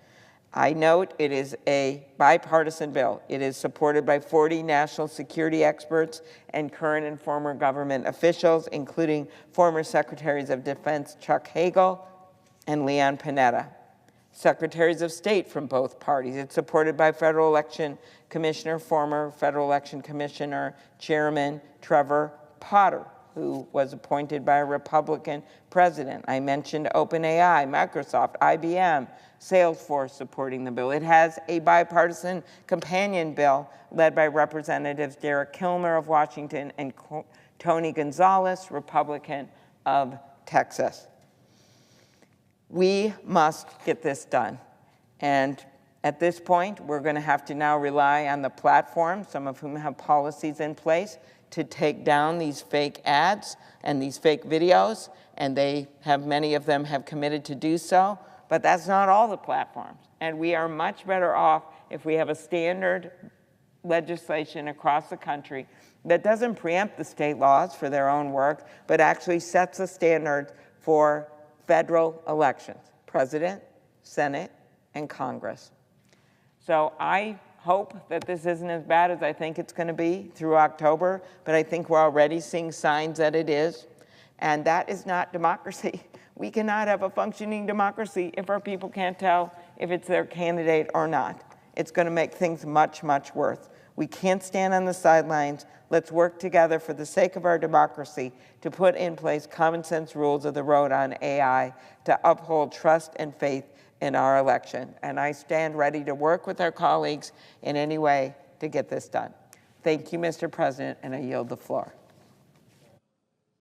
I note it is a bipartisan bill. It is supported by 40 national security experts and current and former government officials, including former Secretaries of Defense Chuck Hagel and Leon Panetta, Secretaries of State from both parties. It's supported by Federal Election Commissioner, former Federal Election Commissioner Chairman Trevor Potter, who was appointed by a Republican president. I mentioned OpenAI, Microsoft, IBM, Salesforce supporting the bill. It has a bipartisan companion bill led by Representatives Derek Kilmer of Washington and Tony Gonzalez, Republican of Texas. We must get this done. And at this point, we're going to have to now rely on the platforms, some of whom have policies in place, to take down these fake ads and these fake videos, and many of them have committed to do so, but that's not all the platforms. And we are much better off if we have a standard legislation across the country that doesn't preempt the state laws for their own work, but actually sets a standard for federal elections, President, Senate, and Congress. So I hope that this isn't as bad as I think it's going to be through October, but I think we're already seeing signs that it is. And that is not democracy. We cannot have a functioning democracy if our people can't tell if it's their candidate or not. It's going to make things much, much worse. We can't stand on the sidelines. Let's work together for the sake of our democracy to put in place common sense rules of the road on AI to uphold trust and faith in our election. And I stand ready to work with our colleagues in any way to get this done. Thank you, Mr. President, and I yield the floor.